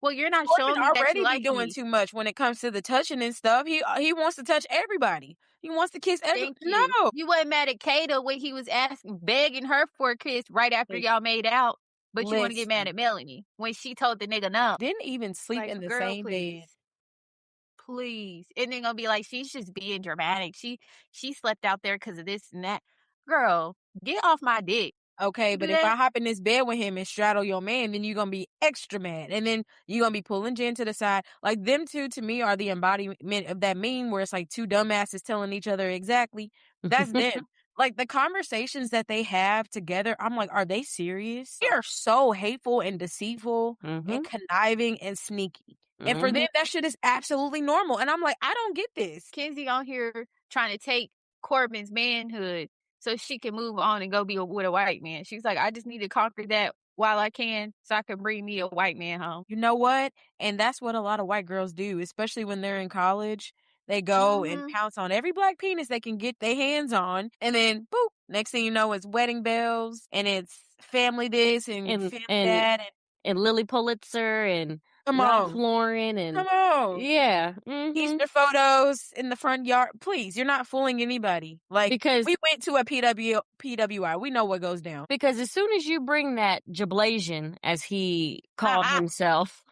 Well, you're not Corbin showing me that you like doing me. too much when it comes to the touching and stuff. He wants to touch everybody. He wants to kiss everybody. Thank you. No. You wasn't mad at Kata when he was begging her for a kiss right after y'all made out. But you want to get mad at Melanie when she told the nigga no. Didn't even sleep in the same bed. Please. And then gonna be like, she's just being dramatic. She slept out there because of this and that. Girl, get off my dick. Okay, but if I hop in this bed with him and straddle your man, then you're going to be extra mad. And then you're going to be pulling Jen to the side. Like, them two, to me, are the embodiment of that meme where it's like 2 dumbasses telling each other exactly. That's them. Like, the conversations that they have together, I'm like, are they serious? They are so hateful and deceitful and conniving and sneaky. And for them, that shit is absolutely normal. And I'm like, I don't get this. Kenzie on here trying to take Corbin's manhood so she can move on and go be with a white man. She's like, I just need to conquer that while I can so I can bring me a white man home. You know what? And that's what a lot of white girls do, especially when they're in college. They go and pounce on every black penis they can get their hands on. And then, boop, next thing you know, it's wedding bells and it's family this and family that. And Lily Pulitzer and Ralph Lauren and come on. Yeah. Easter photos in the front yard. Please, you're not fooling anybody. Like, because we went to a PWI. We know what goes down. Because as soon as you bring that Jablasian, as he called himself,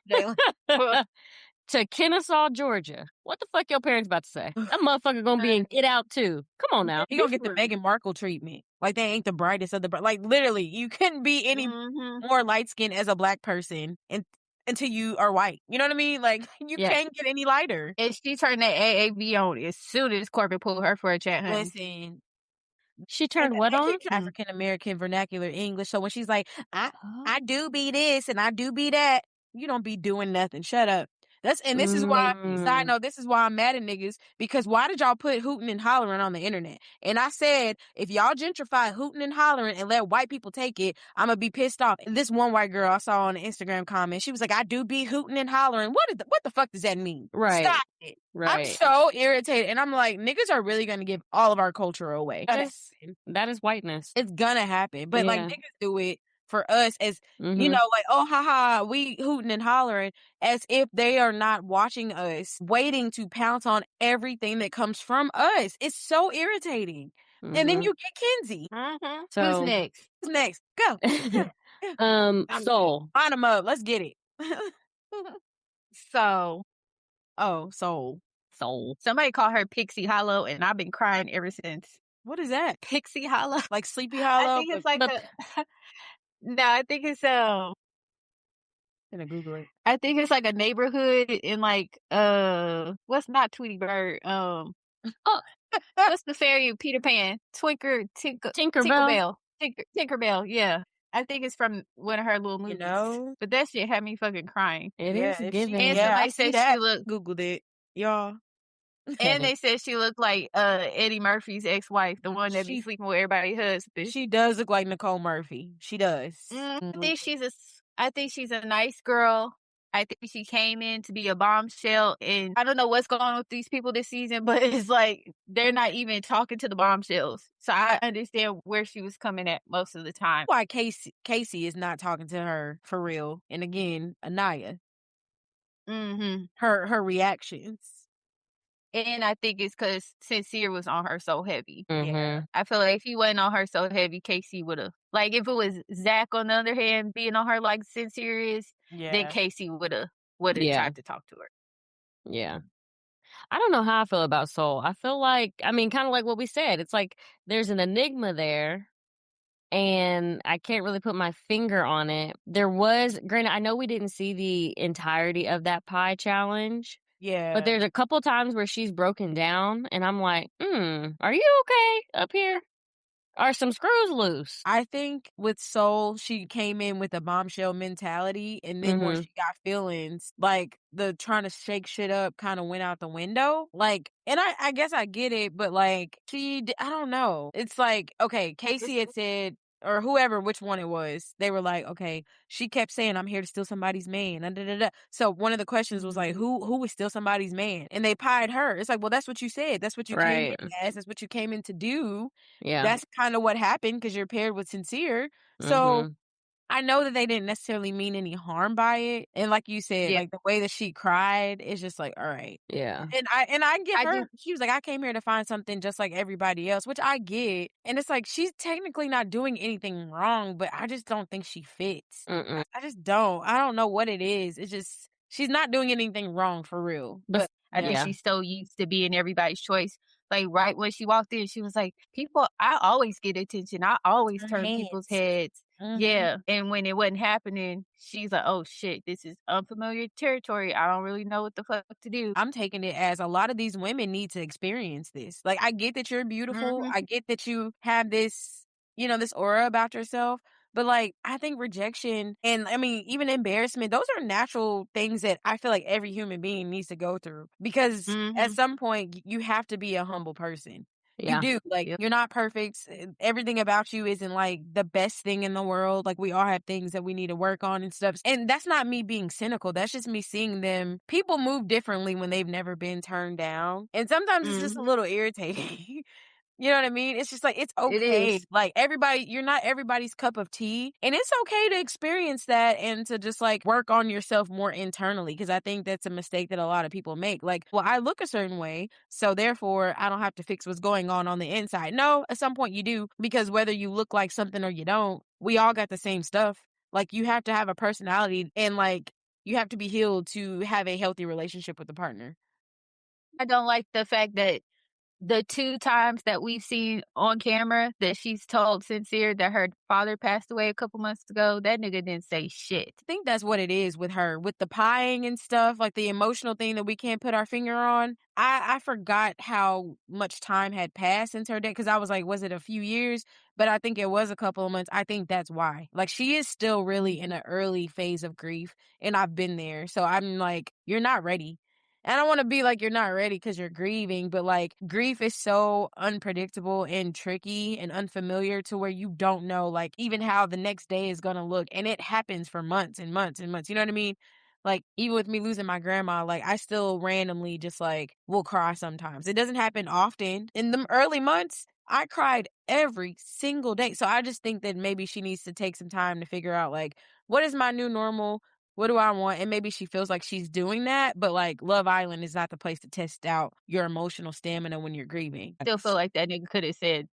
to Kennesaw, Georgia, what the fuck your parents about to say? That motherfucker gonna be in Get Out too. Come on now. He gonna get the Meghan Markle treatment. Like, they ain't the brightest of the bright. Like, literally, you couldn't be any more light-skinned as a black person. And until you are white. You know what I mean? Like, you Yeah. can't get any lighter. And she turned that AAV on as soon as Corbin pulled her for a chat, honey. Listen, She and turned what and on? keep African American vernacular English. So when she's like, Oh. I do be this and I do be that, you don't be doing nothing. Shut up. This is why, side Mm. note, this is why I'm mad at niggas, because why did y'all put hooting and hollering on the internet? And I said, if y'all gentrify hooting and hollering and let white people take it, I'm gonna be pissed off. And this one white girl I saw on the Instagram comment, she was like, I do be hooting and hollering. What the fuck does that mean? Right. Stop it. I'm Right. so irritated. And I'm like, niggas are really gonna give all of our culture away. That is whiteness. It's gonna happen. But like Yeah. niggas do it for us as Mhm. like, oh haha, we hooting and hollering, as if they are not watching us, waiting to pounce on everything that comes from us. It's so irritating. And then Mhm. you get Kenzie. Mhm. Who's So next? Who's next? Go. Soul. Line them up. Let's get it. So, Oh, soul. Soul. somebody called her Pixie Hollow, and I've been crying ever since. What is that? Pixie Hollow? Like Sleepy I Hollow? think But it's like But a no, I'm gonna Google it. I think it's like a neighborhood in like, what's not Tweety Bird? oh, What's the fairy Peter Pan? Tinkerbell. Tinkerbell. Tinkerbell, yeah. I think it's from one of her little You movies. know? But that shit had me fucking crying. It Yeah, is if she And giving. yeah, I somebody see said she that. looked Googled it. Y'all. and they said she looked like Eddie Murphy's ex-wife, the one that be She sleeping with everybody's husband. She does look like Nicole Murphy. She does. I think she's a nice girl. I think she came in to be a bombshell, and I don't know what's going on with these people this season, but it's like they're not even talking to the bombshells. So I understand where she was coming at most of the time. Why Casey is not talking to her for real. And again, Anaya. Mm-hmm. Her reactions. And I think it's because Sincere was on her so heavy. Mhm. I feel like if he wasn't on her so heavy, Casey would have. Like if it was Zach on the other hand being on her like Sincere is, then Yeah. Casey would have Yeah. tried to talk to her. Yeah. I don't know how I feel about Soul. I feel like, I mean, kind of like what we said. It's like there's an enigma there, and I can't really put my finger on it. There was, granted, I know we didn't see the entirety of that pie challenge, but Yeah. there's a couple times where she's broken down, and I'm like, are you okay up here? Are some screws loose? I think with Soul, she came in with a bombshell mentality, and then once Mhm. she got feelings, like the trying to shake shit up kind of went out the window. Like, and I guess I get it, but like I don't know. It's like, okay, Casey had said, or whoever, which one it was, they were like, okay, she kept saying, I'm here to steal somebody's man. Da, da, da, da. So one of the questions was like, who would steal somebody's man? And they pied her. It's like, well, that's what you said. That's what you came in Right. as. That's what you came in to do. Yeah. That's kind of what happened because you're paired with Sincere. So Mhm. I know that they didn't necessarily mean any harm by it. And like you said, Yeah, like the way that she cried is just like, all right. Yeah. And I give I her, do. she was like, I came here to find something just like everybody else, which I get. And it's like she's technically not doing anything wrong, but I just don't think she fits. Mm-mm. I just don't. I don't know what it is. It's just she's not doing anything wrong for real. But I think yeah. she's so used to being everybody's choice. Like right when she walked in, she was like, "People, I always get attention. I always Her turn people's hands. heads." Mhm. Yeah, and when it wasn't happening, she's like, "Oh shit, this is unfamiliar territory. I don't really know what the fuck to do." I'm taking it as a lot of these women need to experience this. Like, I get that you're beautiful. Mhm. I get that you have this, this aura about yourself. But like, I think rejection and I mean, even embarrassment, those are natural things that I feel like every human being needs to go through because at Mhm. some point you have to be a humble person. You Yeah. do. Like, Yep. you're not perfect. Everything about you isn't like the best thing in the world. Like, we all have things that we need to work on and stuff. And that's not me being cynical. That's just me seeing them. People move differently when they've never been turned down. And sometimes it's just a Mhm. little irritating. You know what I mean? It's just like, it's It okay. is. Like, you're not everybody's cup of tea. And it's okay to experience that and to just like work on yourself more internally. Cause I think that's a mistake that a lot of people make. Like, well, I look a certain way. So therefore, I don't have to fix what's going on the inside. No, at some point you do. Because whether you look like something or you don't, we all got the same stuff. Like, you have to have a personality and like, you have to be healed to have a healthy relationship with a partner. I don't like the fact that the 2 times that we've seen on camera that she's told Sincere that her father passed away a couple months ago, that nigga didn't say shit. I think that's what it is with her, with the pieing and stuff, like the emotional thing that we can't put our finger on. I forgot how much time had passed since her death because I was like, was it a few years? But I think it was a couple of months. I think that's why. Like she is still really in an early phase of grief, and I've been there. So I'm like, you're not ready. I don't want to be like you're not ready because you're grieving, but like grief is so unpredictable and tricky and unfamiliar to where you don't know like even how the next day is going to look. And it happens for months and months and months. You know what I mean? Like even with me losing my grandma, like I still randomly just like will cry sometimes. It doesn't happen often. In the early months, I cried every single day. So I just think that maybe she needs to take some time to figure out like what is my new normal? What do I want? And maybe she feels like she's doing that, but like Love Island is not the place to test out your emotional stamina when you're grieving. Still feel like that nigga coulda said,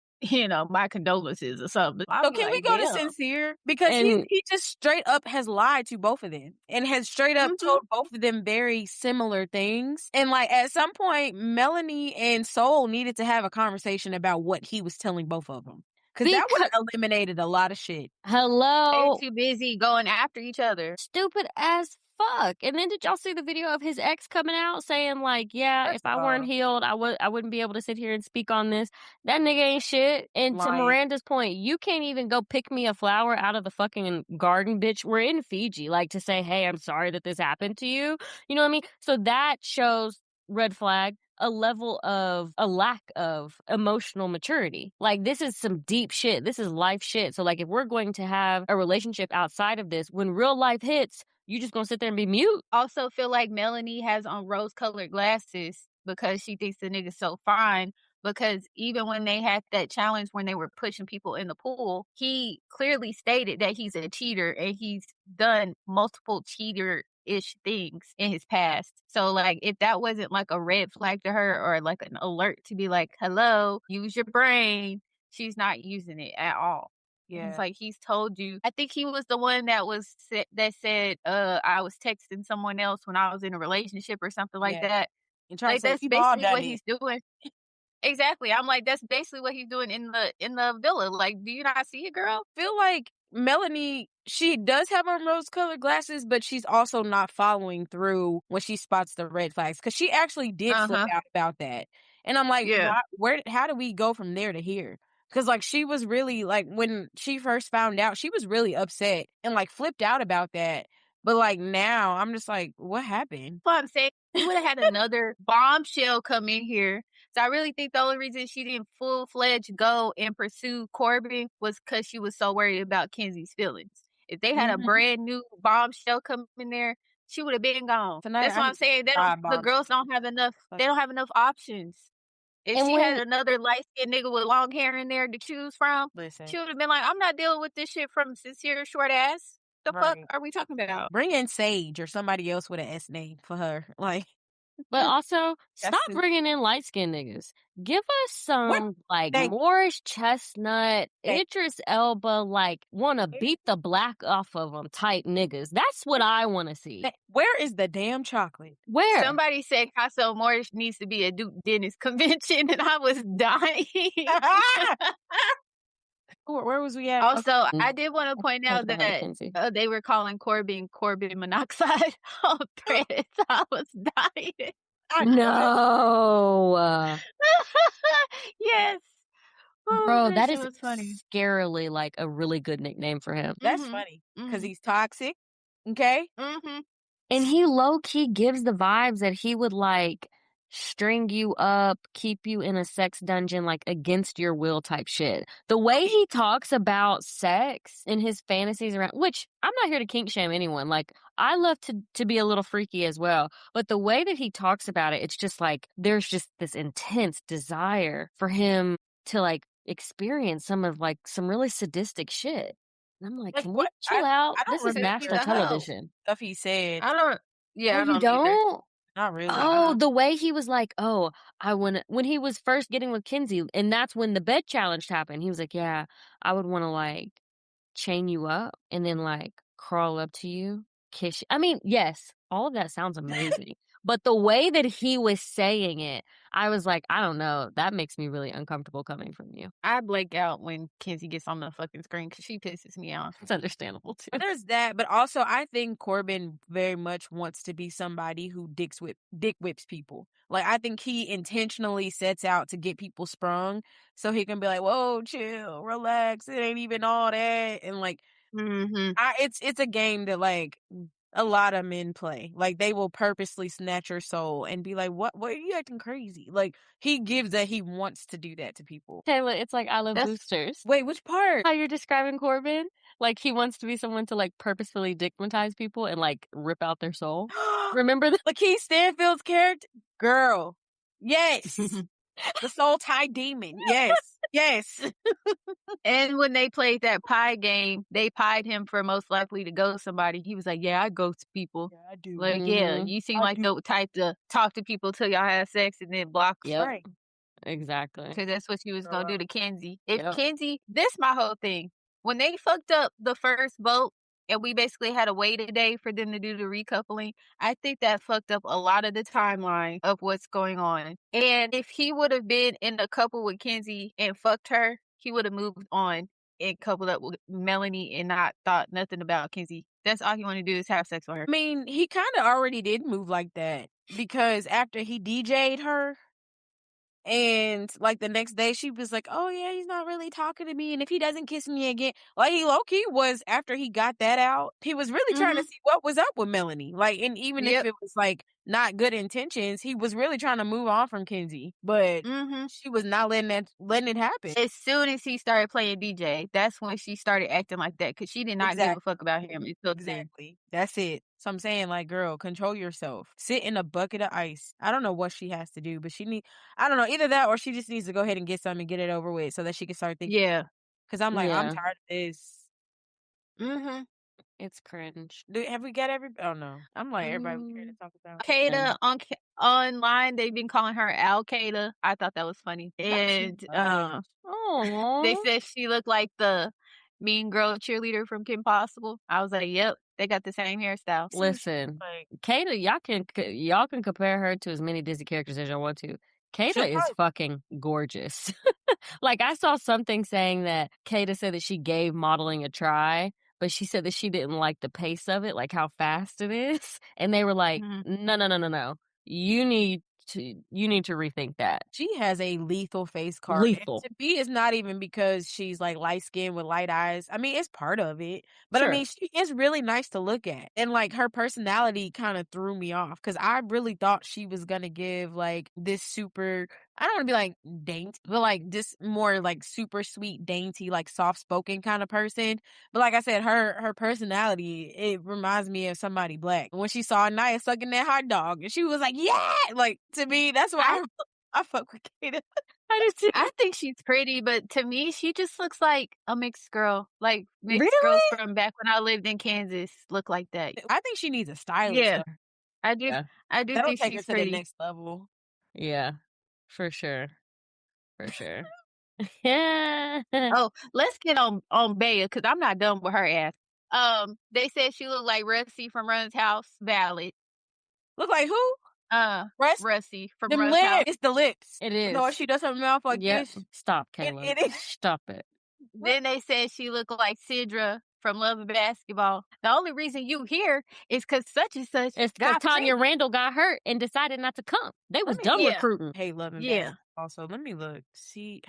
"My condolences," or something. I'll So be can we like, go to "Damn." Sincere? Because And he just straight up has lied to both of them and has straight up Mhm. told both of them very similar things. And like at some point, Melanie and Soul needed to have a conversation about what he was telling both of them. Because that would because have eliminated a lot of shit. They're hello, too busy going after each other. stupid as fuck. And then did y'all see the video of his ex coming out saying like, yeah, if First I of weren't all, healed, I wouldn't be able to sit here and speak on this. That nigga ain't shit. And to lying. Miranda's point, you can't even go pick me a flower out of the fucking garden, bitch. We're in Fiji, like to say, hey, I'm sorry that this happened to you. You know what I mean? So that shows red flag. A lack of emotional maturity. Like, this is some deep shit. This is life shit. So, like, if we're going to have a relationship outside of this, when real life hits, you just gonna sit there and be mute? Also feel like Melanie has on rose-colored glasses because she thinks the nigga's so fine, because even when they had that challenge when they were pushing people in the pool, he clearly stated that he's a cheater and he's done multiple cheater-ish things in his past. So, like, if that wasn't, like, a red flag to her or, like, an alert to be like, "Hello, use your brain," she's not using it at all. It's Yeah. like he's told you. I think he was the one that said, I was texting someone else when I was in a relationship or something like Yeah. that. And trying to Like, say, that's we've all basically done what it. he's doing. Exactly. I'm like, that's basically what he's doing in the villa. Like, do you not see it, girl? Feel like Melanie, she does have on rose-colored glasses, but she's also not following through when she spots the red flags because she actually did flip Uh-huh. out about that. And I'm like, Yeah. why, where, how do we go from there to here? Because like she was really like when she first found out, she was really upset and like flipped out about that. But like now, I'm just like, what happened? That's what I'm saying. You would have had another bombshell come in here. So I really think the only reason she didn't full-fledged go and pursue Corbin was because she was so worried about Kenzie's feelings. If they had a Hmm. brand new bombshell come in there, she would have been gone. Tonight, That's I what need I'm saying. five The bombs. girls don't have enough. Like, They don't have enough options. If And she had when another light-skinned nigga with long hair in there to choose from, listen, she would have been like, I'm not dealing with this shit from Sincere short ass. The fuck right. are we talking about? Bring in Sage or somebody else with an S name for her. Like, but also, That's stop the bringing in light-skinned niggas. Give us what? some, like, Thank, Morris Chestnut, thank. Idris Elba, like, wanna beat the black off of them type niggas. That's what I wanna see. Where is the damn chocolate? Where? Somebody said Casa Morris needs to be a Duke Dennis convention, and I was dying. Where was we at? Okay. Also, I Mm, did want to point talk out about that Kinsey. they were calling Corbin monoxide on threads. I was dying. I know. No! Yes. Oh, Bro, that that shit is was funny. scarily, like, a really good nickname for him. That's Mhm. funny because Mhm. he's toxic. Okay. Mhm. And he low key gives the vibes that he would like string you up, keep you in a sex dungeon, like against your will type shit. The way Okay. he talks about sex and his fantasies around, which I'm not here to kink shame anyone. Like I love to be a little freaky as well. But the way that he talks about it, it's just like there's just this intense desire for him to like experience some really sadistic shit. And I'm like, Like can we what? chill out? I This don't is Who remember national the hell? television. stuff he said. I don't. Oh, Yeah, I you don't either. don't? Not really. Oh, Uh-uh. the way he was like, "Oh, I wanna," when he was first getting with Kinsey, and that's when the bed challenge happened. He was like, "Yeah, I would wanna, like, chain you up and then, like, crawl up to you, kiss you." I mean, yes, all of that sounds amazing, But the way that he was saying it, I was like, I don't know. That makes me really uncomfortable coming from you. I blank out when Kenzie gets on the fucking screen because she pisses me off. It's understandable too. There's that, but also I think Corbin very much wants to be somebody who dick whips people. Like I think he intentionally sets out to get people sprung so he can be like, "Whoa, chill, relax. It ain't even all that." And like Mhm. it's a game that like a lot of men play. Like they will purposely snatch your soul and be like, What are you acting crazy?" Like he gives that he wants to do that to people. Taylor, it's like I love That's boosters. Wait, which part? How you're describing Corbin? Like he wants to be someone to like purposefully stigmatize people and like rip out their soul. Remember that? Lakeith Stanfield's character? Girl. Yes. The soul tie demon. Yes. Yes. And when they played that pie game, they pied him for most likely to ghost somebody. He was like, "Yeah, I ghost people." Yeah, I do. Like, yeah, Mhm. you seem I like do. the type to talk to people till y'all have sex and then block them. Yep. Right. Exactly. Because that's what she was Girl, gonna do to Kenzie. If Yep. Kenzie, this my whole thing. When they fucked up the first vote and we basically had to wait a day for them to do the recoupling, I think that fucked up a lot of the timeline of what's going on. And if he would have been in a couple with Kenzie and fucked her, he would have moved on and coupled up with Melanie and not thought nothing about Kenzie. That's all he wanted to do is have sex with her. I mean, he kind of already did move like that because after he DJ'd her, and like the next day, she was like, "Oh yeah, he's not really talking to me, and if he doesn't kiss me again," like he low key was after he got that out, he was really trying to Mhm. see what was up with Melanie. Like, and even if Yep. it was like not good intentions, he was really trying to move on from Kenzie, but Mhm. she was not letting it happen. As soon as he started playing DJ, that's when she started acting like that because she did not give a Exactly. fuck about him until then. Exactly. That's it. So I'm saying, like, girl, control yourself. Sit in a bucket of ice. I don't know what she has to do, but I don't know, either that or she just needs to go ahead and get some and get it over with so that she can start thinking. Yeah. Cause I'm like, I'm Yeah. tired of this. Mhm. It's cringe. Have we got oh no. I'm like, everybody we care to Mm, talk about. Kata online, they've been calling her Al Qaeda. I thought that was funny. Not too And much. they Aw. said she looked like the mean girl cheerleader from Kim Possible. I was like, "Yep, they got the same hairstyle." See, Listen, like, Kata, y'all can compare her to as many Disney characters as y'all want to. Kata she'll is probably fucking gorgeous. Like I saw something saying that Kata said that she gave modeling a try, but she said that she didn't like the pace of it, like how fast it is. And they were like, Mhm. "No, no, no, no, no. You need to rethink that." she has a lethal face card. And Lethal. to me, it's not even because she's like light skinned with light eyes. I mean, it's part of it. But I Sure. mean, she is really nice to look at. And like her personality kind of threw me off because I really thought she was going to give like this super, I don't want to be like dainty, but like just more like super sweet, dainty, like soft spoken kind of person. But like I said, her personality, it reminds me of somebody black. When she saw Naya sucking that hot dog and she was like, yeah, like to me, that's why I I fuck with Kata. I did too. I think she's pretty, but to me, she just looks like a mixed girl. Like mixed girls Really? from back when I lived in Kansas look like that. I think she needs a stylist Yeah, though. I do. Yeah. I do That'll think take her she's to the pretty. next level. Yeah. For sure. For sure. Yeah. Oh, let's get on Bea because I'm not done with her ass. They said she looked like Rusty from Run's House. Valid. Look like who? Uh, Breast? Rusty from Them Run's lips. House. It's the lips. It No, is. she does her mouth like Yep. this. Stop, It, Caleb. it is. Stop it. Then they said she looked like Sidra from Love and Basketball. The only reason you here is because such and such It's because got Tanya pregnant. Randall got hurt and decided not to come. They Let was me done look. Yeah, recruiting. Hey, love and yeah. basketball. Also, let me look. See.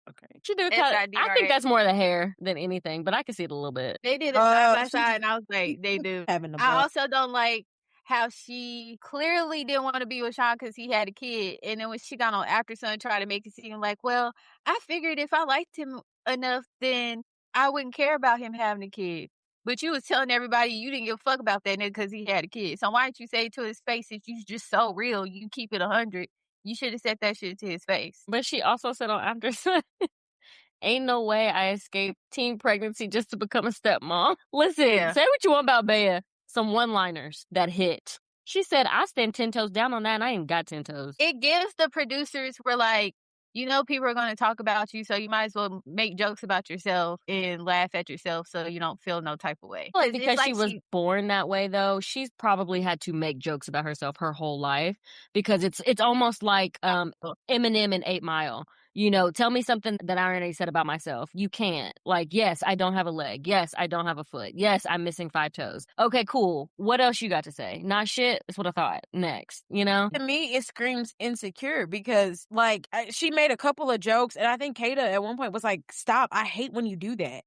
Okay. She do kind of. I think SIDRA. that's more the hair than anything, but I can see it a little bit. They did it side by She's side, and I was like, they do. having a I ball. also don't like how she clearly didn't want to be with Sean because he had a kid. And then when she got on After Sun, tried to make it seem like, well, I figured if I liked him enough, then I wouldn't care about him having a kid. But you was telling everybody you didn't give a fuck about that nigga because he had a kid. So why didn't you say to his face that you just so real, you keep it 100? You should have said that shit to his face. But she also said on After Sun, "Ain't no way I escaped teen pregnancy just to become a stepmom." Listen, Yeah. say what you want about Bea. Some one-liners that hit. She said, "I stand 10 toes down on that, and I ain't got 10 toes." It gives the producers were like, you know people are gonna talk about you, so you might as well make jokes about yourself and laugh at yourself so you don't feel no type of way. Like, 'Cause it's because she like was she born that way, though, she's probably had to make jokes about herself her whole life because it's almost like, Eminem in 8 Mile, you know, "Tell me something that I already said about myself." You can't. Like, "Yes, I don't have a leg. Yes, I don't have a foot. Yes, I'm missing 5 toes." "Okay, cool. What else you got to say?" "Not shit. That's what I thought. Next." You know? To me, it screams insecure because, like, she made a couple of jokes, and I think Kata at one point was like, "Stop! I hate when you do that."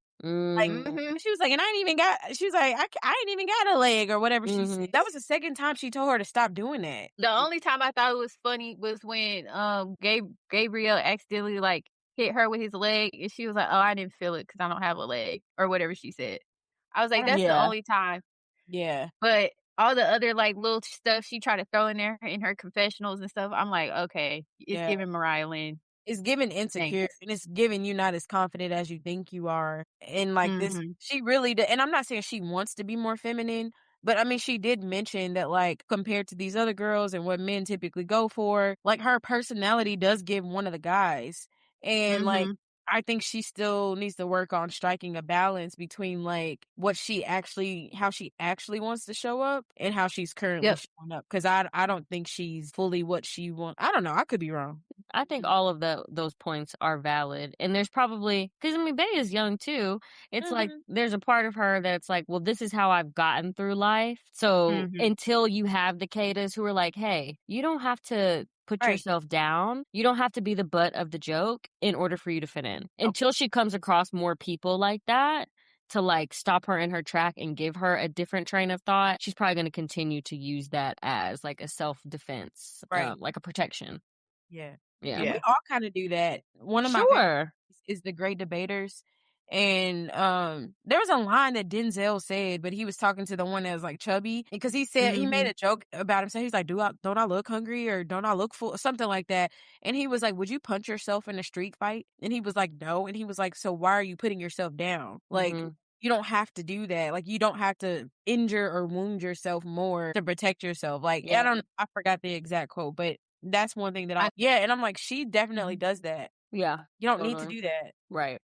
Like, Mm, Mhm. she was like, "And I ain't even got." She was like, I ain't even got a leg," or whatever she said. mhm. That was the second time she told her to stop doing that. The only time I thought it was funny was when, Gabriel accidentally, like, hit her with his leg, and she was like, "Oh, I didn't feel it because I don't have a leg," or whatever she said. I was like, "That's the Yeah. only time." Yeah, But all the other, like, little stuff she tried to throw in there in her confessionals and stuff, I'm like, "Okay, it's yeah. giving Mariah Lynn. It's giving insecure, Thanks." and it's giving you not as confident as you think you are, and, like, this Mhm. she really and I'm not saying she wants to be more feminine, but, I mean, she did mention that, like, compared to these other girls and what men typically go for, like, her personality does give one of the guys, and, like, Mhm. I think she still needs to work on striking a balance between, like, what she actually how she actually wants to show up and how she's currently Yep. showing up. Because I don't think she's fully what she want I don't know, I could be wrong. I think all of those points are valid, and there's probably because I mean, Bay is young too. It's like Mhm. there's a part of her that's like, "Well, this is how I've gotten through life." So, Mhm. until you have the Katas who are like, "Hey, you don't have to put Right. yourself down. You don't have to be the butt of the joke in order for you to fit in." Until she comes across more people like that to, like, stop her in her track and give her a different train of thought, she's probably gonna continue to use that as, like, a self-defense, Right. like a protection. Yeah. Yeah. And we Yeah. all kinda do that. One of my favorite Sure. is The Great Debaters, and, there was a line that Denzel said, but he was talking to the one that was, like, chubby, because he said he made Mhm. a joke about himself. He's like, "Do I don't I look hungry or don't I look full?" Something like that, and he was like, "Would you punch yourself in a street fight?" And he was like, "No," and he was like, "So why are you putting yourself down? Like, Mhm. you don't have to do that. Like, you don't have to injure or wound yourself more to protect yourself." Like, I Yeah. don't I forgot the exact quote, but that's one thing that I yeah, and I'm like, she definitely Mhm. does that. Yeah. You don't need to Totally. do that. Right.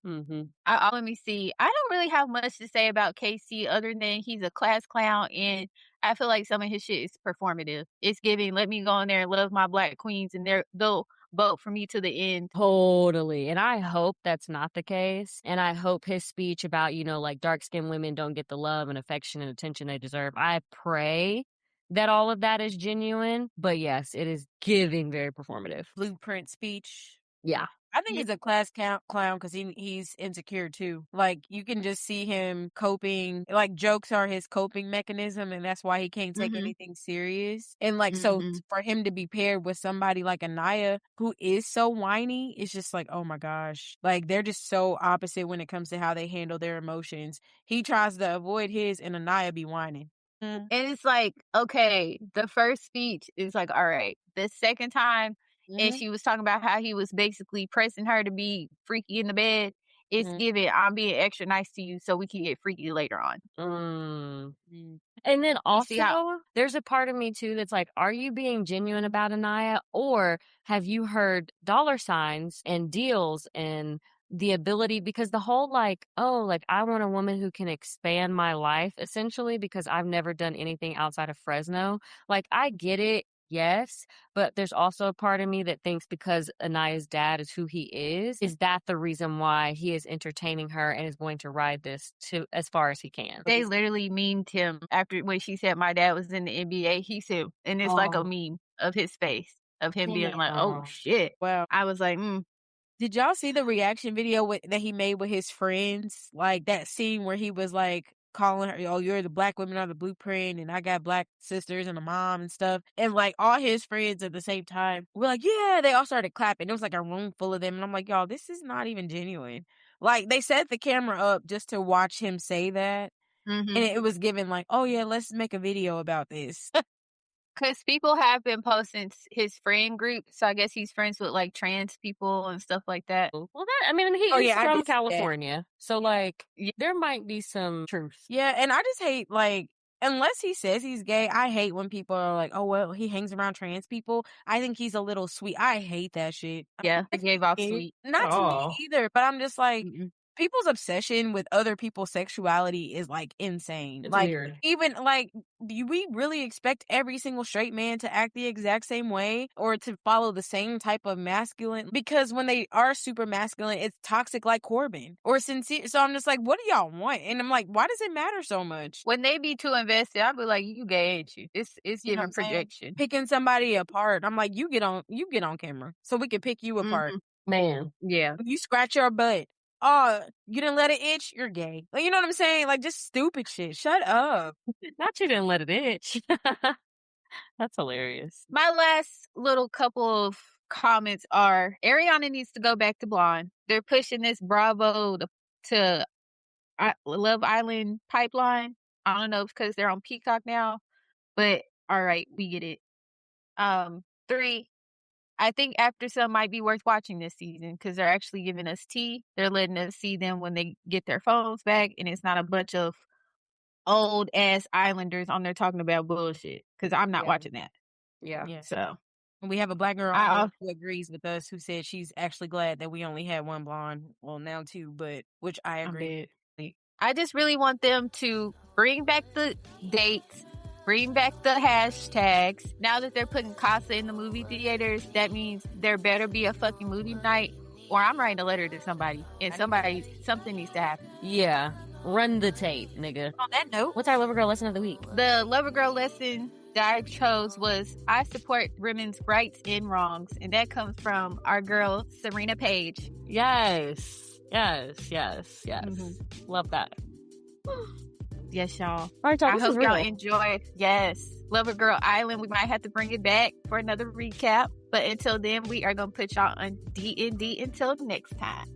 Mhm. let me see. I don't really have much to say about Casey other than he's a class clown, and I feel like some of his shit is performative. It's giving, "Let me go in there and love my black queens, and they'll vote for me to the end." Totally, and I hope that's not the case, and I hope his speech about, like, dark-skinned women don't get the love and affection and attention they deserve, I pray that all of that is genuine, but yes, it is giving very performative. Blueprint speech. Yeah. I think Yeah. he's a class clown because he's insecure too. Like, you can just see him coping. Like, jokes are his coping mechanism, and that's why he can't take Mhm. anything serious. And like, so Mhm. for him to be paired with somebody like Anaya, who is so whiny, it's just like, oh my gosh, like they're just so opposite when it comes to how they handle their emotions. He tries to avoid his, and Anaya be whining. Mm, And it's like, okay, the first speech is like, alright. The second time, and mhm, she was talking about how he was basically pressing her to be freaky in the bed, it's mhm, giving, "I'm being extra nice to you so we can get freaky later on." Mm. mm, And then You see also, how there's a part of me too that's like, are you being genuine about Anaya? Or have you heard dollar signs and deals and the ability because the whole like, oh, like I want a woman who can expand my life essentially because I've never done anything outside of Fresno. Like I get it. Yes, but there's also a part of me that thinks because Anaya's dad is who he is that the reason why he is entertaining her and is going to ride this to as far as he can? they literally memed him after when she said my dad was in the NBA, he said, and it's like a Oh, meme of his face, of him being like, "Oh, damn. shit." wow. I was like, "Mm." Did y'all see the reaction video that he made with his friends? Like that scene where he was like calling her, "Oh, you're the black women are the blueprint, and I got black sisters and a mom and stuff." And like all his friends at the same time were like, "Yeah!" They all started clapping. It was like a room full of them, and I'm like, "Y'all, this is not even genuine." Like they set the camera up just to watch him say that, and Mhm. it was given like, "Oh yeah, let's make a video about this." 'Cause people have been posting his friend group, so I guess he's friends with, like, trans people and stuff like that. Well, that I mean, he Oh is yeah, I from did see that. California, so, like, Yeah. there might be some truth. Yeah, and I just hate like unless he says he's gay, I hate when people are like, oh, well, he hangs around trans people. I think he's a little sweet. I hate that shit. Yeah, it gave off sweet. Not to me either, but I'm just like, Mm-mm. people's obsession with other people's sexuality is like insane. It's like weird. even like, do we really expect every single straight man to act the exact same way or to follow the same type of masculine? Because when they are super masculine, it's toxic like Corbin or sincere. So I'm just like, what do y'all want? And I'm like, why does it matter so much? When they be too invested, I'll be like, you gay, ain't you? It's You know what giving I'm saying? projection. Picking somebody apart. I'm like, you get on camera so we can pick you apart. Man. Yeah. You scratch your butt. Oh, you didn't let it itch? You're gay. Like, you know what I'm saying? Like, just stupid shit. Shut up. Not you didn't let it itch. That's hilarious. My last little couple of comments are Ariana needs to go back to blonde. They're pushing this Bravo to Love Island pipeline. I don't know if because they're on Peacock now, but all right, we get it. 3, I think After Sun might be worth watching this season because they're actually giving us tea. They're letting us see them when they get their phones back, and it's not a bunch of old ass Islanders on there talking about bullshit. Because I'm not watching that. Yeah. So We have a black girl who agrees with us, who said she's actually glad that we only had one blonde. Well, now 2, but which I agree. I just really want them to bring back the dates, bring back the hashtags. Now that they're putting Casa in the movie theaters, that means there better be a fucking movie night, or I'm writing a letter to somebody, and something needs to happen. Yeah. Run the tape, nigga. On that note, what's our Lover Girl lesson of the week? The Lover Girl lesson that I chose was I support women's rights and wrongs, and that comes from our girl Serena Page. Yes. Love that. Yes, y'all. All right, I hope y'all enjoyed. Yes, Lover Girl Island. We might have to bring it back for another recap, but until then, we are gonna put y'all on D&D until next time.